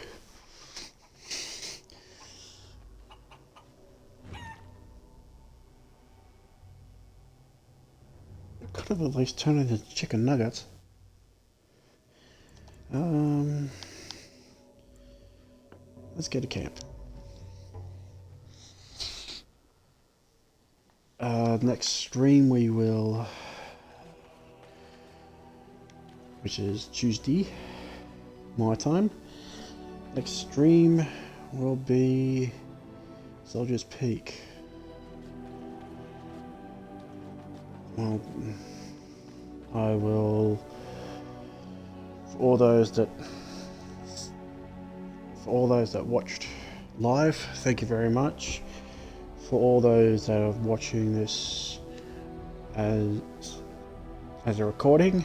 Could have at least turned into chicken nuggets. Let's go to camp. Next stream we will, which is Tuesday, my time. Next stream will be Soldier's Peak. Well, I will, for all those that watched live, thank you very much. For all those that are watching this as a recording,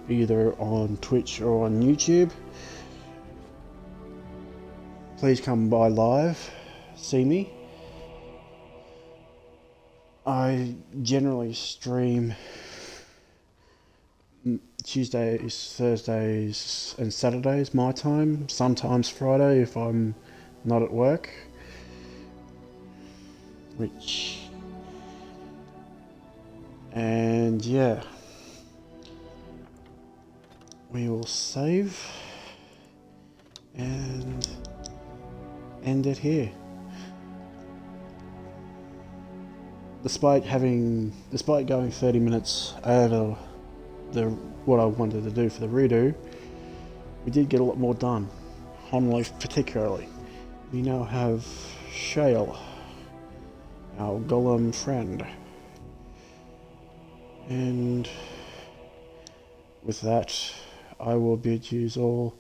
either on Twitch or on YouTube, please come by live, see me. I generally stream Tuesdays, Thursdays and Saturdays my time, sometimes Friday if I'm not at work, and yeah, we will save and end it here. Despite going 30 minutes over what I wanted to do for the redo, we did get a lot more done. Honleath particularly. We now have Shale, our golem friend. And with that, I will bid you all.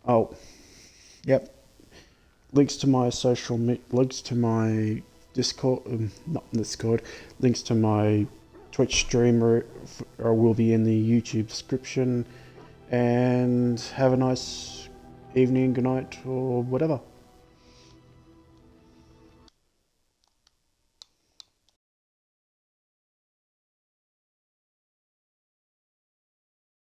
Oh, yep. Links to my links to my Discord, not Discord, links to my Twitch streamer will be in the YouTube description. And have a nice evening, good night, or whatever.